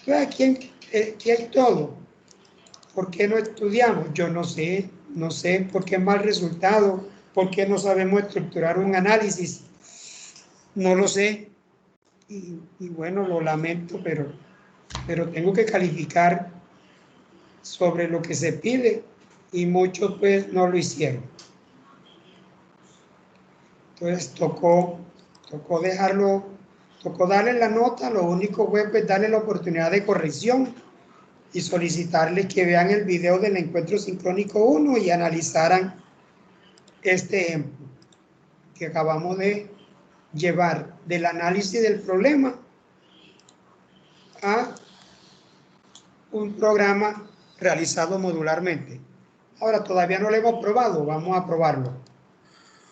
Entonces, aquí hay todo. ¿Por qué no estudiamos? Yo no sé por qué mal resultado, por qué no sabemos estructurar un análisis. No lo sé. Y bueno, lo lamento, pero tengo que calificar sobre lo que se pide y muchos pues no lo hicieron. Entonces tocó dejarlo, tocó darle la nota. Lo único fue pues darle la oportunidad de corrección y solicitarles que vean el video del encuentro sincrónico 1 y analizaran este ejemplo. ¿Ok? que acabamos de llevar del análisis del problema a un programa realizado modularmente. Ahora todavía no lo hemos probado, vamos a probarlo.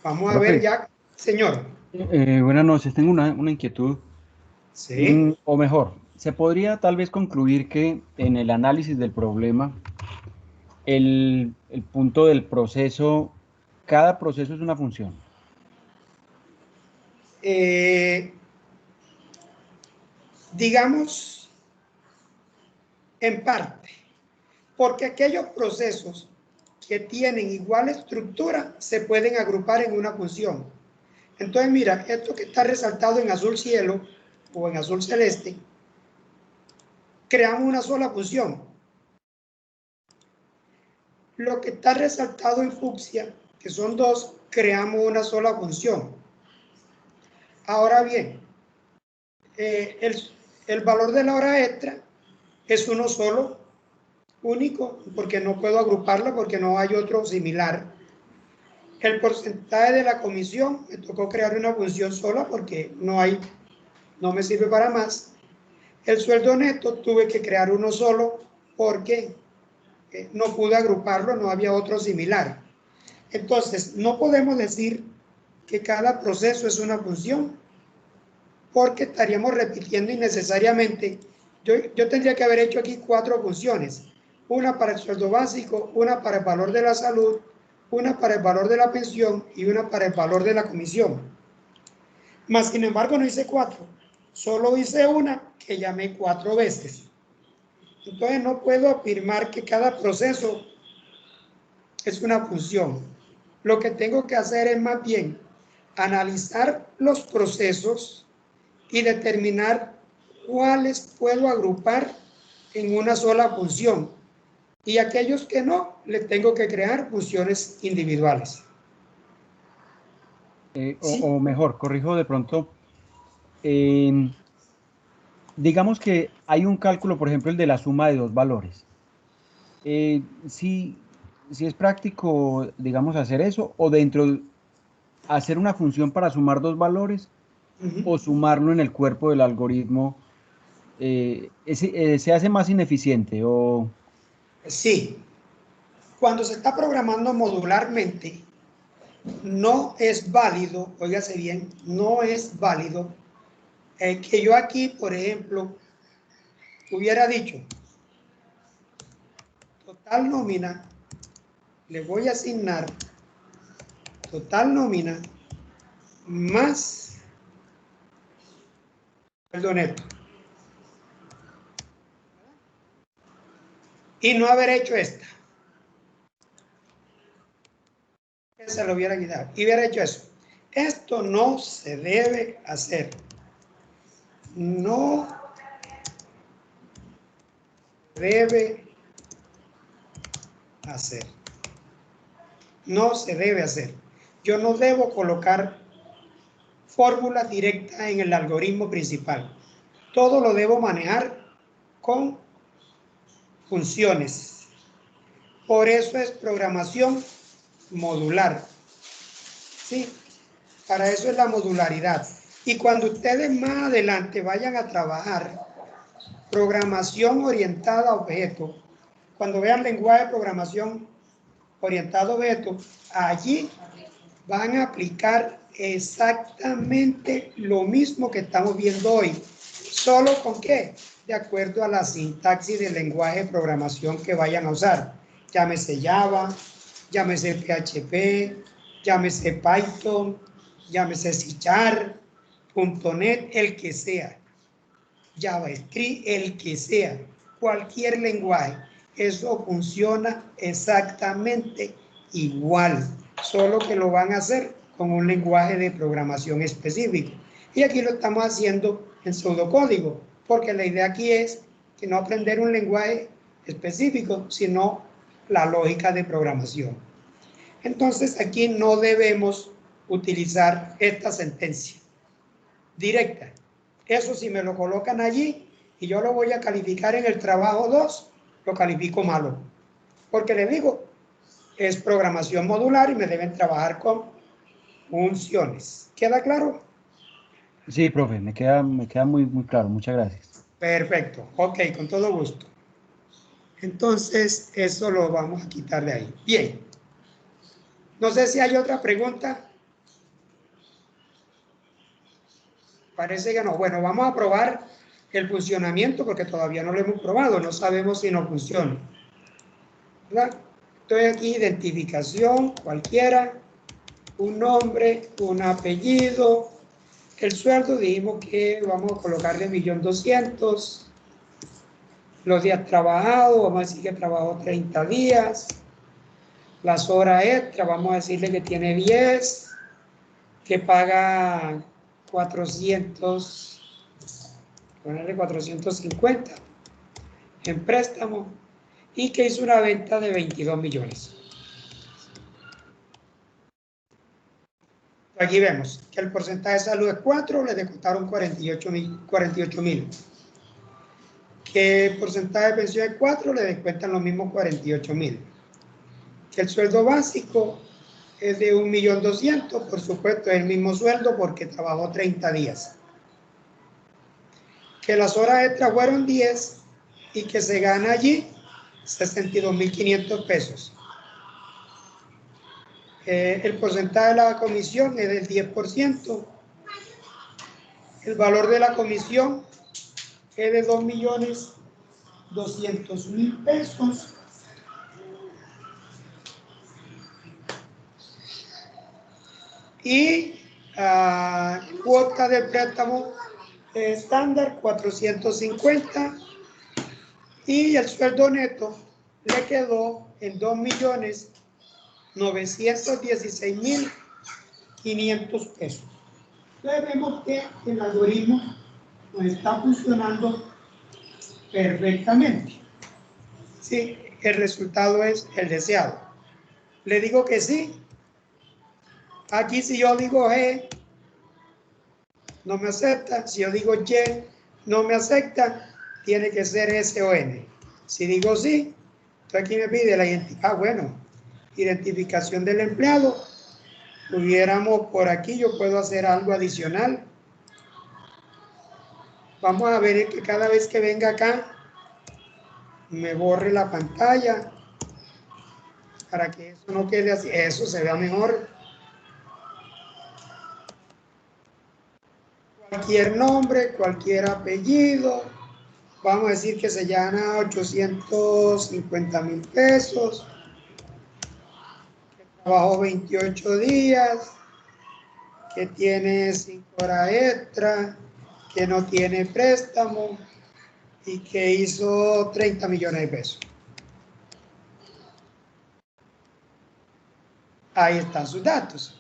Vamos a ver ya, señor.
Buenas noches, tengo una inquietud.
Sí.
O mejor, ¿se podría tal vez concluir que en el análisis del problema, el punto del proceso, cada proceso es una función?
Digamos, en parte, porque aquellos procesos que tienen igual estructura se pueden agrupar en una función. Entonces, mira, esto que está resaltado en azul cielo o en azul celeste, creamos una sola función. Lo que está resaltado en fucsia, que son dos, creamos una sola función. Ahora bien, el valor de la hora extra es uno solo, único, porque no puedo agruparlo porque no hay otro similar. El porcentaje de la comisión, me tocó crear una función sola porque no me sirve para más. El sueldo neto tuve que crear uno solo porque no pude agruparlo, no había otro similar. Entonces, no podemos decir que cada proceso es una función porque estaríamos repitiendo innecesariamente. Yo tendría que haber hecho aquí 4 funciones. Una para el sueldo básico, una para el valor de la salud, una para el valor de la pensión y una para el valor de la comisión. Mas, sin embargo, no hice 4. Solo hice una que llamé 4 veces. Entonces, no puedo afirmar que cada proceso es una función. Lo que tengo que hacer es más bien analizar los procesos y determinar cuáles puedo agrupar en una sola función. Y aquellos que no, le tengo que crear funciones individuales.
Sí. O mejor, corrijo de pronto, digamos que hay un cálculo, por ejemplo, el de la suma de dos valores. Si es práctico, digamos, hacer eso, o hacer una función para sumar dos valores, o sumarlo en el cuerpo del algoritmo, se hace más ineficiente, o...
Sí. Cuando se está programando modularmente, no es válido, óigase bien, no es válido que yo aquí, por ejemplo, hubiera dicho total nómina, le voy a asignar total nómina más sueldo neto. Y no haber hecho esta. Se lo hubiera quitado. Y hubiera hecho eso. Esto no se debe hacer. No debe hacer. No se debe hacer. Yo no debo colocar fórmula directa en el algoritmo principal. Todo lo debo manejar con funciones. Por eso es programación modular. ¿Sí? Para eso es la modularidad. Y cuando ustedes más adelante vayan a trabajar programación orientada a objetos, cuando vean lenguaje de programación orientado a objetos, allí van a aplicar exactamente lo mismo que estamos viendo hoy. ¿Solo con qué? De acuerdo a la sintaxis del lenguaje de programación que vayan a usar. Llámese Java, llámese PHP, llámese Python, llámese C#, .NET, el que sea. JavaScript, el que sea. Cualquier lenguaje. Eso funciona exactamente igual. Solo que lo van a hacer con un lenguaje de programación específico. Y aquí lo estamos haciendo en pseudocódigo, porque la idea aquí es que no aprender un lenguaje específico, sino la lógica de programación. Entonces aquí no debemos utilizar esta sentencia directa. Eso si me lo colocan allí y yo lo voy a calificar en el trabajo 2, lo califico malo. Porque le digo, es programación modular y me deben trabajar con funciones. ¿Queda claro?
Sí, profe, me queda muy, muy claro. Muchas gracias.
Perfecto. Ok, con todo gusto. Entonces, eso lo vamos a quitar de ahí. Bien. No sé si hay otra pregunta. Parece que no. Bueno, vamos a probar el funcionamiento porque todavía no lo hemos probado. No sabemos si no funciona. ¿Verdad? Estoy aquí, identificación, cualquiera, un nombre, un apellido. El sueldo dijimos que vamos a colocarle 1.200.000. Los días trabajados, vamos a decir que trabajó 30 días. Las horas extra, vamos a decirle que tiene 10, que paga 400, ponerle 450 en préstamo y que hizo una venta de 22 millones. Aquí vemos que el porcentaje de salud es 4, le descontaron 48.000. Que el porcentaje de pensión es 4, le descuentan los mismos 48.000. Que el sueldo básico es de 1.200.000, por supuesto es el mismo sueldo porque trabajó 30 días. Que las horas extras fueron 10 y que se gana allí 62.500 pesos. El porcentaje de la comisión es del 10%. El valor de la comisión es de 2.200.000 pesos. Y cuota del préstamo estándar 450 y el sueldo neto le quedó en 2.916.500 pesos. Entonces vemos que el algoritmo nos está funcionando perfectamente. Sí, el resultado es el deseado. Le digo que sí. Aquí si yo digo G, no me acepta. Si yo digo Y, no me acepta. Tiene que ser S o N. Si digo sí, entonces aquí me pide la identificación. Bueno, identificación del empleado. Pudiéramos por aquí, yo puedo hacer algo adicional. Vamos a ver que cada vez que venga acá, me borre la pantalla para que eso no quede así. Eso se vea mejor. Cualquier nombre, cualquier apellido. Vamos a decir que se gana 850.000 pesos. Que trabajó 28 días. Que tiene 5 horas extra. Que no tiene préstamo. Y que hizo 30 millones de pesos. Ahí están sus datos.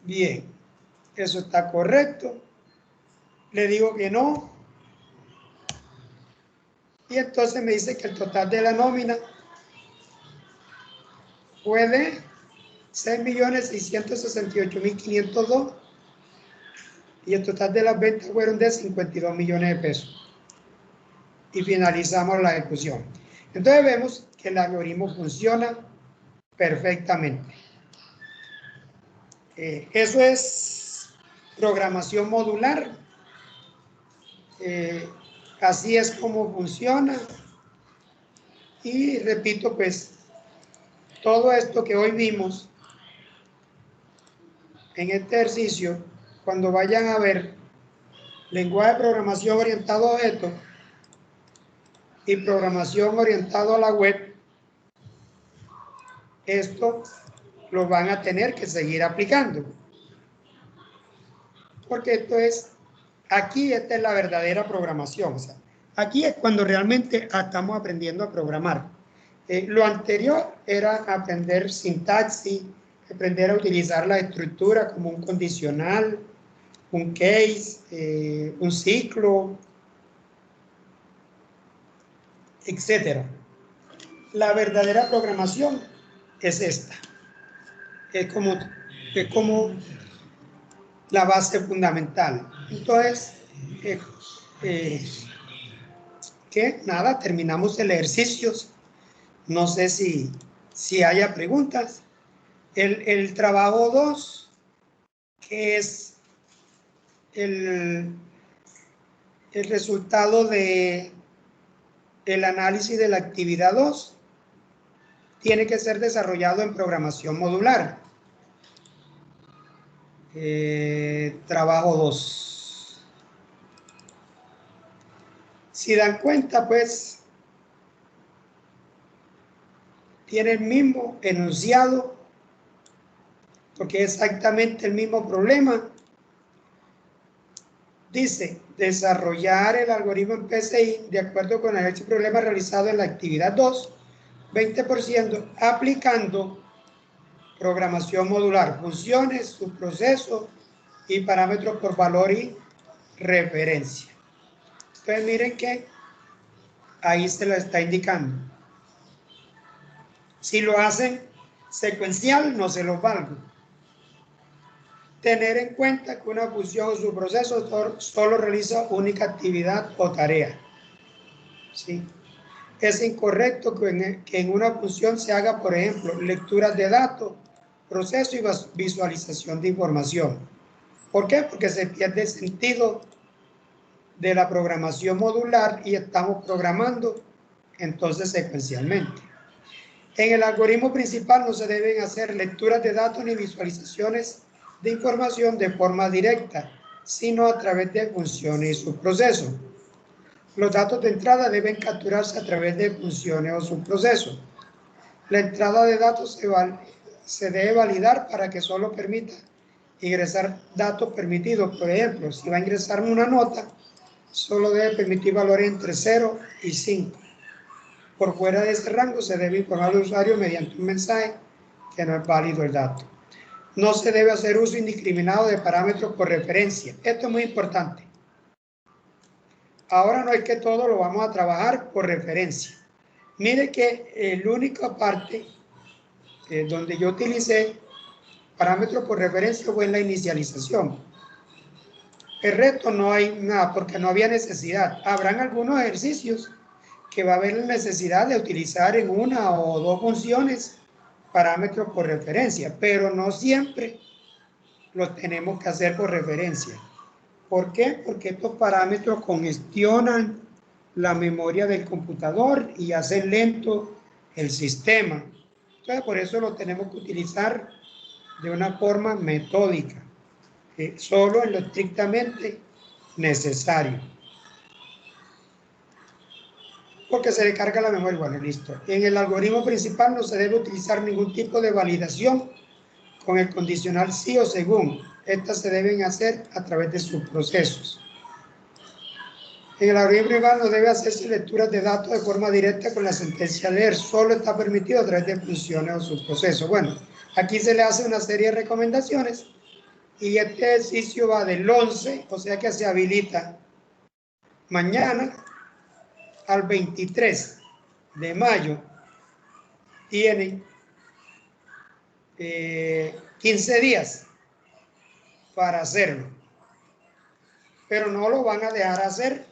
Bien, eso está correcto. Le digo que no. Y entonces me dice que el total de la nómina fue de 6.668.502 y el total de las ventas fueron de 52 millones de pesos. Y finalizamos la ejecución. Entonces vemos que el algoritmo funciona perfectamente. Eso es programación modular. Así es como funciona. Y repito, pues, todo esto que hoy vimos en este ejercicio, cuando vayan a ver lenguaje de programación orientado a objetos y programación orientado a la web, esto lo van a tener que seguir aplicando. Porque esto es, aquí esta es la verdadera programación. O sea, aquí es cuando realmente estamos aprendiendo a programar. Lo anterior era aprender sintaxis, aprender a utilizar la estructura como un condicional, un case, un ciclo, etc. La verdadera programación es esta. Es como la base fundamental. Entonces, que nada, terminamos el ejercicio. No sé si haya preguntas. El trabajo 2, que es el resultado de el análisis de la actividad 2, tiene que ser desarrollado en programación modular. Trabajo 2. Si dan cuenta, pues, tiene el mismo enunciado, porque es exactamente el mismo problema. Dice, desarrollar el algoritmo en PCI de acuerdo con el problema realizado en la actividad 2, 20%, aplicando programación modular, funciones, subprocesos y parámetros por valor y referencia. Entonces miren que ahí se lo está indicando. Si lo hacen secuencial, no se los valgo. Tener en cuenta que una función o subproceso solo realiza única actividad o tarea. ¿Sí? Es incorrecto que en una función se haga, por ejemplo, lecturas de datos, proceso y visualización de información. ¿Por qué? Porque se pierde el sentido de la programación modular y estamos programando entonces secuencialmente. En el algoritmo principal no se deben hacer lecturas de datos ni visualizaciones de información de forma directa, sino a través de funciones y subprocesos. Los datos de entrada deben capturarse a través de funciones o subprocesos. La entrada de datos se debe validar para que solo permita ingresar datos permitidos. Por ejemplo, si va a ingresar una nota, solo debe permitir valores entre 0 y 5. Por fuera de ese rango se debe informar al usuario mediante un mensaje que no es válido el dato. No se debe hacer uso indiscriminado de parámetros por referencia. Esto es muy importante. Ahora no es que todo lo vamos a trabajar por referencia. Mire que la única parte donde yo utilicé parámetros por referencia fue en la inicialización. El resto no hay nada porque no había necesidad. Habrán algunos ejercicios que va a haber necesidad de utilizar en una o dos funciones parámetros por referencia, pero no siempre los tenemos que hacer por referencia. ¿Por qué? Porque estos parámetros congestionan la memoria del computador y hacen lento el sistema. Entonces, por eso lo tenemos que utilizar de una forma metódica, solo en lo estrictamente necesario. Porque se le carga la memoria. Bueno, listo. En el algoritmo principal no se debe utilizar ningún tipo de validación con el condicional sí o según. Estas se deben hacer a través de sus procesos. En el algoritmo principal no debe hacerse lecturas de datos de forma directa con la sentencia leer. Solo está permitido a través de funciones o subprocesos. Bueno, aquí se le hace una serie de recomendaciones y este ejercicio va del 11, o sea que se habilita mañana, al 23 de mayo. Tienen 15 días para hacerlo, pero no lo van a dejar hacer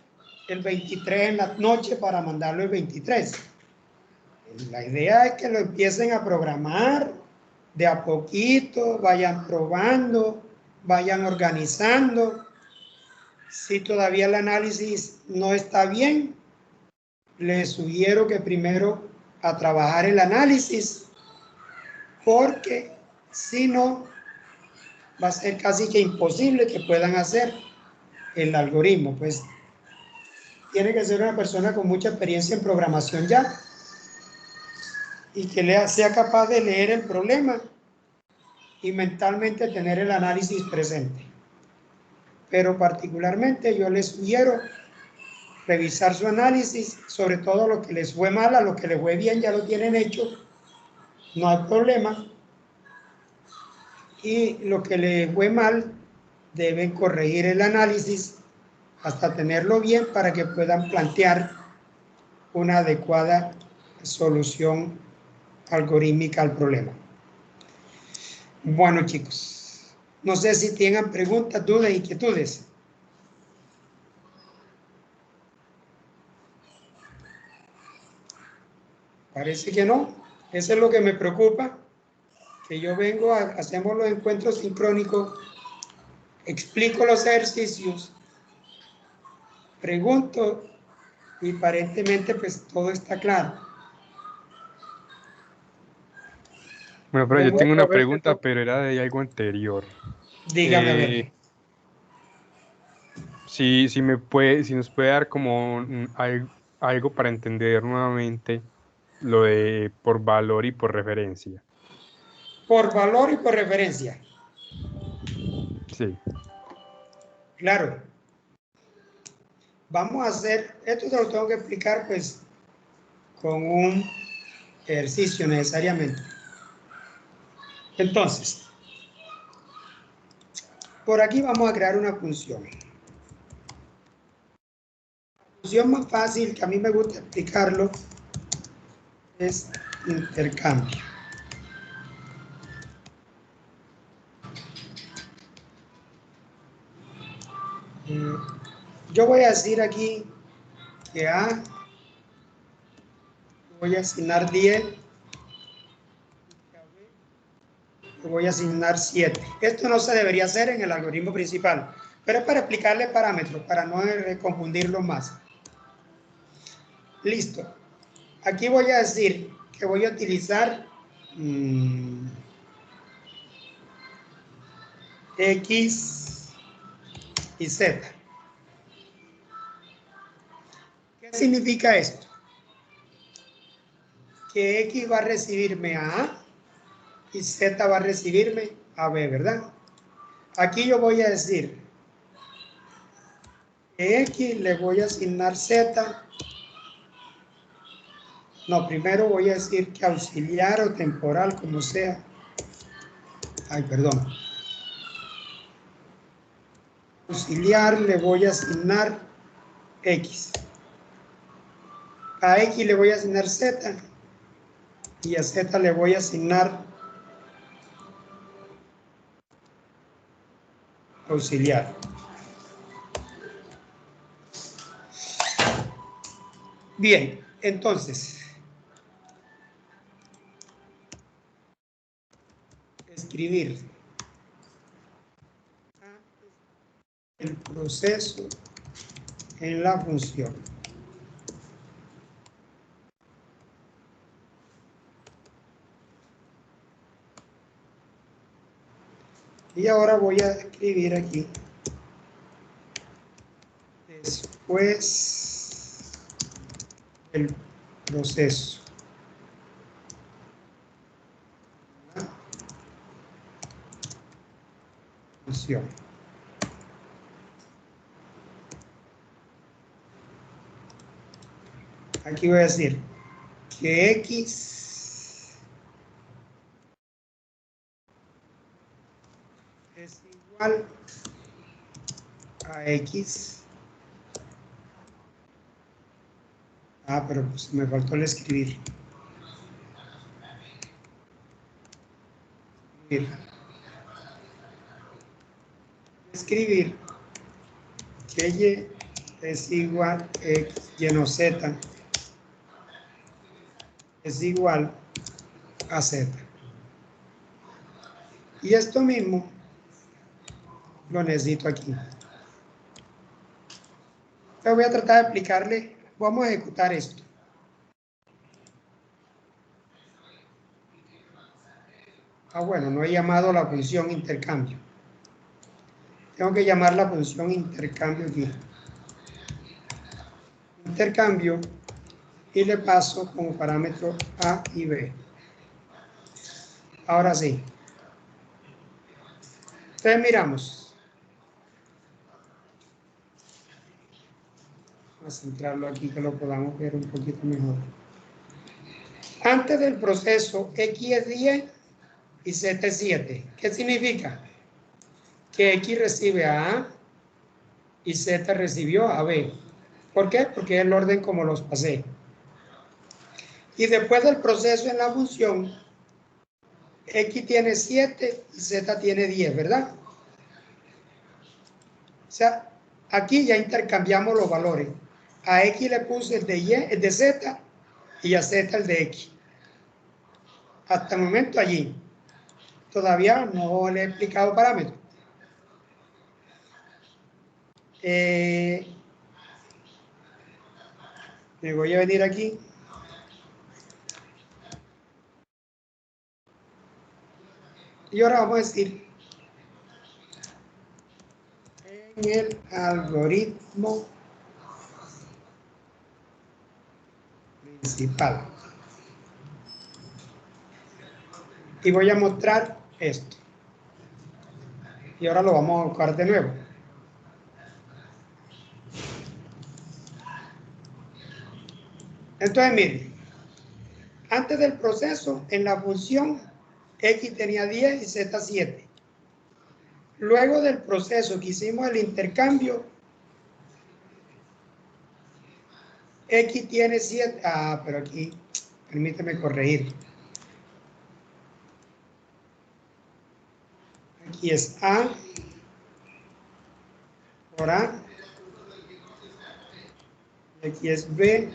el 23 en la noche para mandarlo el 23. La idea es que lo empiecen a programar de a poquito, vayan probando, vayan organizando. Si todavía el análisis no está bien, les sugiero que primero a trabajar el análisis, porque si no, va a ser casi que imposible que puedan hacer el algoritmo. Pues tiene que ser una persona con mucha experiencia en programación ya y que sea capaz de leer el problema y mentalmente tener el análisis presente. Pero particularmente yo les sugiero revisar su análisis, sobre todo lo que les fue mal. A lo que les fue bien ya lo tienen hecho, no hay problema. Y lo que les fue mal, deben corregir el análisis hasta tenerlo bien para que puedan plantear una adecuada solución algorítmica al problema. Bueno, chicos, no sé si tengan preguntas, dudas, inquietudes. Parece que no. Eso es lo que me preocupa. que yo vengo, hacemos los encuentros sincrónicos, explico los ejercicios, pregunto y aparentemente pues todo está claro.
Bueno, pero yo
¿Cómo?
tengo una
Profe,
pregunta, pero era de algo anterior.
Dígame a ver.
Si nos puede dar como algo para entender nuevamente lo de por valor y por referencia.
Por valor y por referencia.
Sí.
Claro. Vamos a hacer, esto te lo tengo que explicar pues con un ejercicio necesariamente. Entonces, por aquí vamos a crear una función. La función más fácil que a mí me gusta explicarlo es intercambio. Yo voy a decir aquí que A, voy a asignar 10, le voy a asignar 7. Esto no se debería hacer en el algoritmo principal, pero es para explicarle parámetros, para no confundirlo más. Listo. Aquí voy a decir que voy a utilizar X y Z. ¿Qué significa esto? Que X va a recibirme a A y Z va a recibirme a B, ¿verdad? Aquí yo voy a decir que X le voy a asignar Z. No, primero voy a decir que auxiliar o temporal, como sea. Ay, perdón. Auxiliar le voy a asignar X. A X le voy a asignar Z y a Z le voy a asignar auxiliar. Bien, entonces, escribir el proceso en la función. Y ahora voy a escribir aquí. Después el proceso. Función. Aquí voy a decir que X es igual a X. Ah, pero pues me faltó el escribir. Escribir que Y es igual a X lleno Z es igual a Z. Y esto mismo lo necesito aquí. Entonces voy a tratar de explicarle, vamos a ejecutar esto. Ah, bueno, no he llamado la función intercambio. Tengo que llamar la función intercambio aquí. Intercambio y le paso como parámetro A y B. Ahora sí. Entonces miramos. Vamos a centrarlo aquí que lo podamos ver un poquito mejor. Antes del proceso X es 10 y Z es 7. ¿Qué significa? Que X recibe a A y Z recibió a B. ¿Por qué? Porque es el orden como los pasé. Y después del proceso en la función, X tiene 7 y Z tiene 10, ¿verdad? O sea, aquí ya intercambiamos los valores. A X le puse el de Y, el de Z, y a Z el de X. Hasta el momento allí. todavía no le he explicado parámetros. Me voy a venir aquí. Y ahora vamos a decir, en el algoritmo principal. Y voy a mostrar esto. Y ahora lo vamos a buscar de nuevo. Entonces, miren, antes del proceso, en la función, x tenía 10 y z 7. Luego del proceso que hicimos el intercambio, x tiene 7. Ah, pero aquí, permíteme corregir. Aquí es A por A. Y aquí es B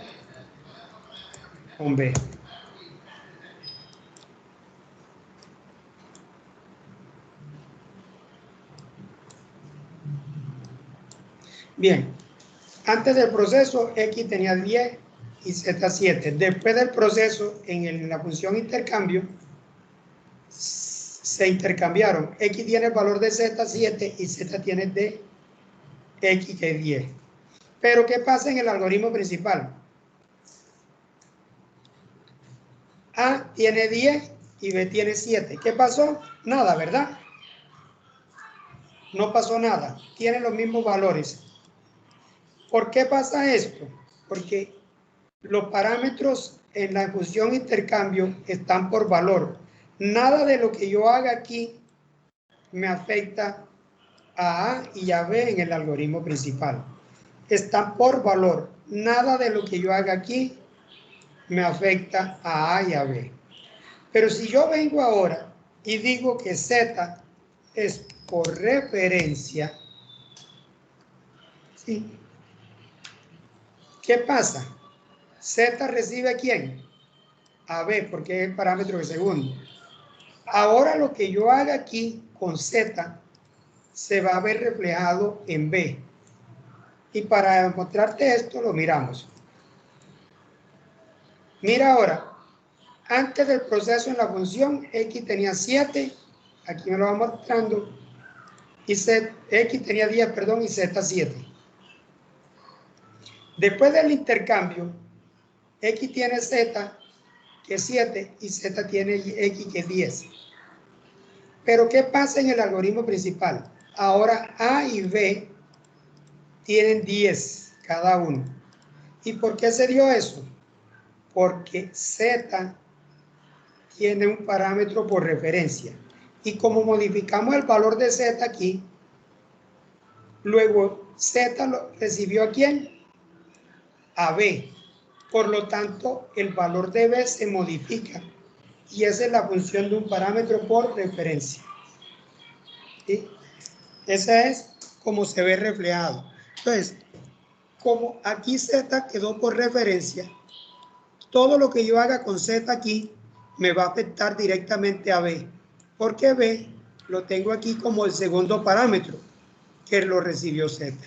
con B. Bien, antes del proceso x tenía 10 y z 7. Después del proceso, en la función intercambio, se intercambiaron. X tiene el valor de z 7 y z tiene de x que es 10. Pero ¿qué pasa en el algoritmo principal? A tiene 10 y B tiene 7. ¿Qué pasó? Nada, ¿verdad? No pasó nada. Tienen los mismos valores. ¿Por qué pasa esto? Porque los parámetros en la función intercambio están por valor. Nada de lo que yo haga aquí me afecta a A y a B en el algoritmo principal. Están por valor. Nada de lo que yo haga aquí me afecta a A y a B. Pero si yo vengo ahora y digo que Z es por referencia, ¿sí? ¿Qué pasa? Z recibe ¿a quién? A B, porque es el parámetro de segundo. Ahora lo que yo haga aquí con Z se va a ver reflejado en B. Y para mostrarte esto lo miramos. Mira ahora, antes del proceso en la función, X tenía 7, aquí me lo va mostrando, y X tenía 10, perdón, y Z 7. Después del intercambio, X tiene Z, que es 7, y Z tiene X, que es 10. Pero ¿qué pasa en el algoritmo principal? Ahora A y B tienen 10 cada uno. ¿Y por qué se dio eso? Porque Z tiene un parámetro por referencia. Y como modificamos el valor de Z aquí, luego Z lo recibió ¿a quién? A B. Por lo tanto, el valor de B se modifica. Y esa es la función de un parámetro por referencia. ¿Sí? Esa es como se ve reflejado. Entonces, como aquí Z quedó por referencia, todo lo que yo haga con Z aquí me va a afectar directamente a B, porque B lo tengo aquí como el segundo parámetro que lo recibió Z.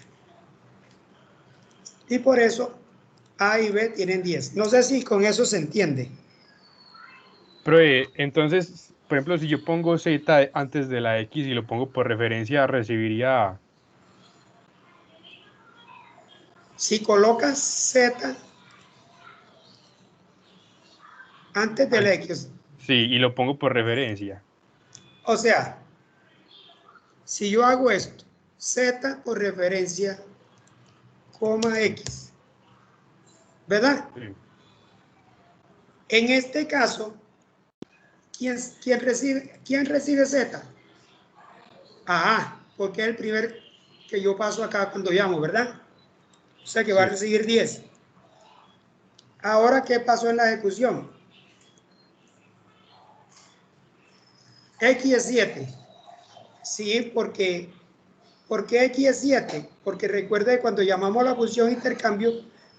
Y por eso A y B tienen 10. No sé si con eso se entiende.
Pero entonces, por ejemplo, si yo pongo Z antes de la X y lo pongo por referencia, recibiría A.
Si colocas Z antes del X,
Sí, y lo pongo por referencia.
o sea, si yo hago esto, Z por referencia, coma X, ¿verdad?
Sí.
En este caso, ¿quién recibe Z? A, porque es el primer que yo paso acá cuando llamo, ¿verdad? O sea que va a recibir 10. Ahora, ¿qué pasó en la ejecución? X es 7. Sí, ¿por qué X es 7? Porque recuerde cuando llamamos la función intercambio,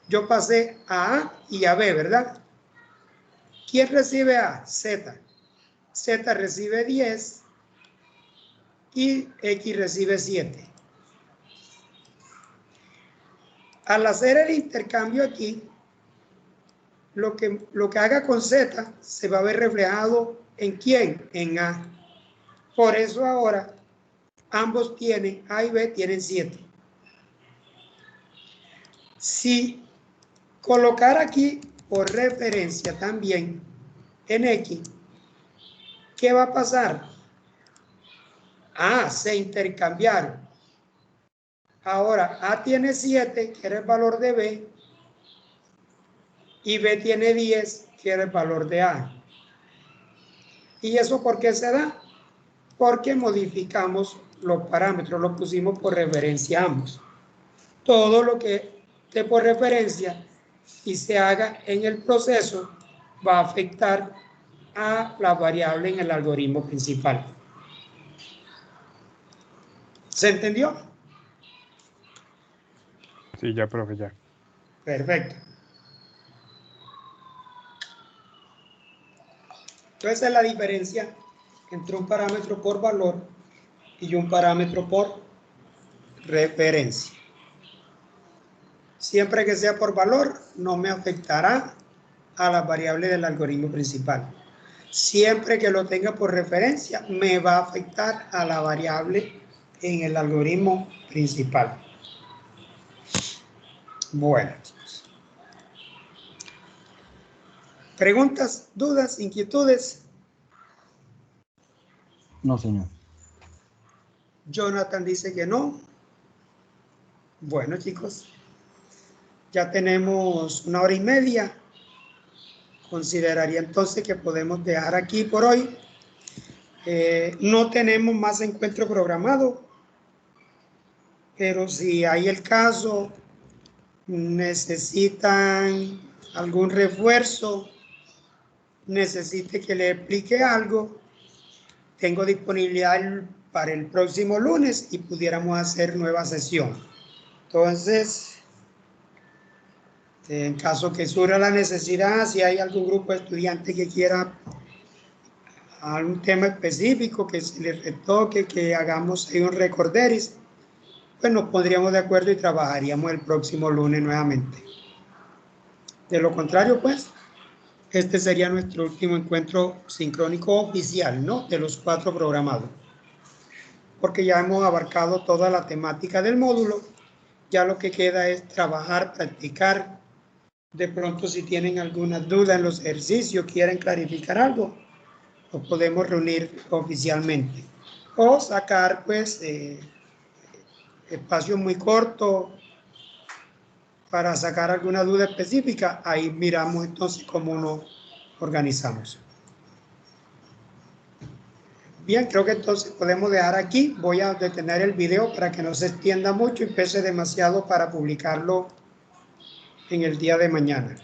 yo pasé a y a B, ¿verdad? ¿Quién recibe A? Z. Z recibe 10 y X recibe 7. Al hacer el intercambio aquí, lo que haga con Z se va a ver reflejado ¿en quién? En A. Por eso ahora ambos tienen, A y B tienen 7. Si colocar aquí por referencia también en X, ¿qué va a pasar? Se intercambiaron. Ahora A tiene 7, que era el valor de B, y B tiene 10, que era el valor de A. ¿Y eso por qué se da? Porque modificamos los parámetros, los pusimos por referencia a ambos. Todo lo que esté por referencia y se haga en el proceso va a afectar a la variable en el algoritmo principal. ¿Se entendió?
Sí, ya, profe, ya.
Perfecto. Entonces, esa es la diferencia entre un parámetro por valor y un parámetro por referencia. Siempre que sea por valor, no me afectará a la variable del algoritmo principal. Siempre que lo tenga por referencia, me va a afectar a la variable en el algoritmo principal. Bueno, chicos. ¿Preguntas, dudas, inquietudes?
No, señor.
Jonathan dice que no. Bueno, chicos, ya tenemos 1 hora y media. Consideraría entonces que podemos dejar aquí por hoy. No tenemos más encuentro programado, pero si hay el caso, necesitan algún refuerzo, necesite que le explique algo, tengo disponibilidad para el próximo lunes y pudiéramos hacer nueva sesión. Entonces, en caso que surja la necesidad, si hay algún grupo de estudiantes que quiera algún tema específico que se les retoque, que hagamos ahí un recorderis, pues nos pondríamos de acuerdo y trabajaríamos el próximo lunes nuevamente. De lo contrario, pues, este sería nuestro último encuentro sincrónico oficial, ¿no? De los 4 programados. Porque ya hemos abarcado toda la temática del módulo. Ya lo que queda es trabajar, practicar. De pronto, si tienen alguna duda en los ejercicios, quieren clarificar algo, nos podemos reunir oficialmente. O sacar, pues, espacio muy corto para sacar alguna duda específica. Ahí miramos entonces cómo nos organizamos. Bien, creo que entonces podemos dejar aquí. Voy a detener el video para que no se extienda mucho y pese demasiado para publicarlo en el día de mañana.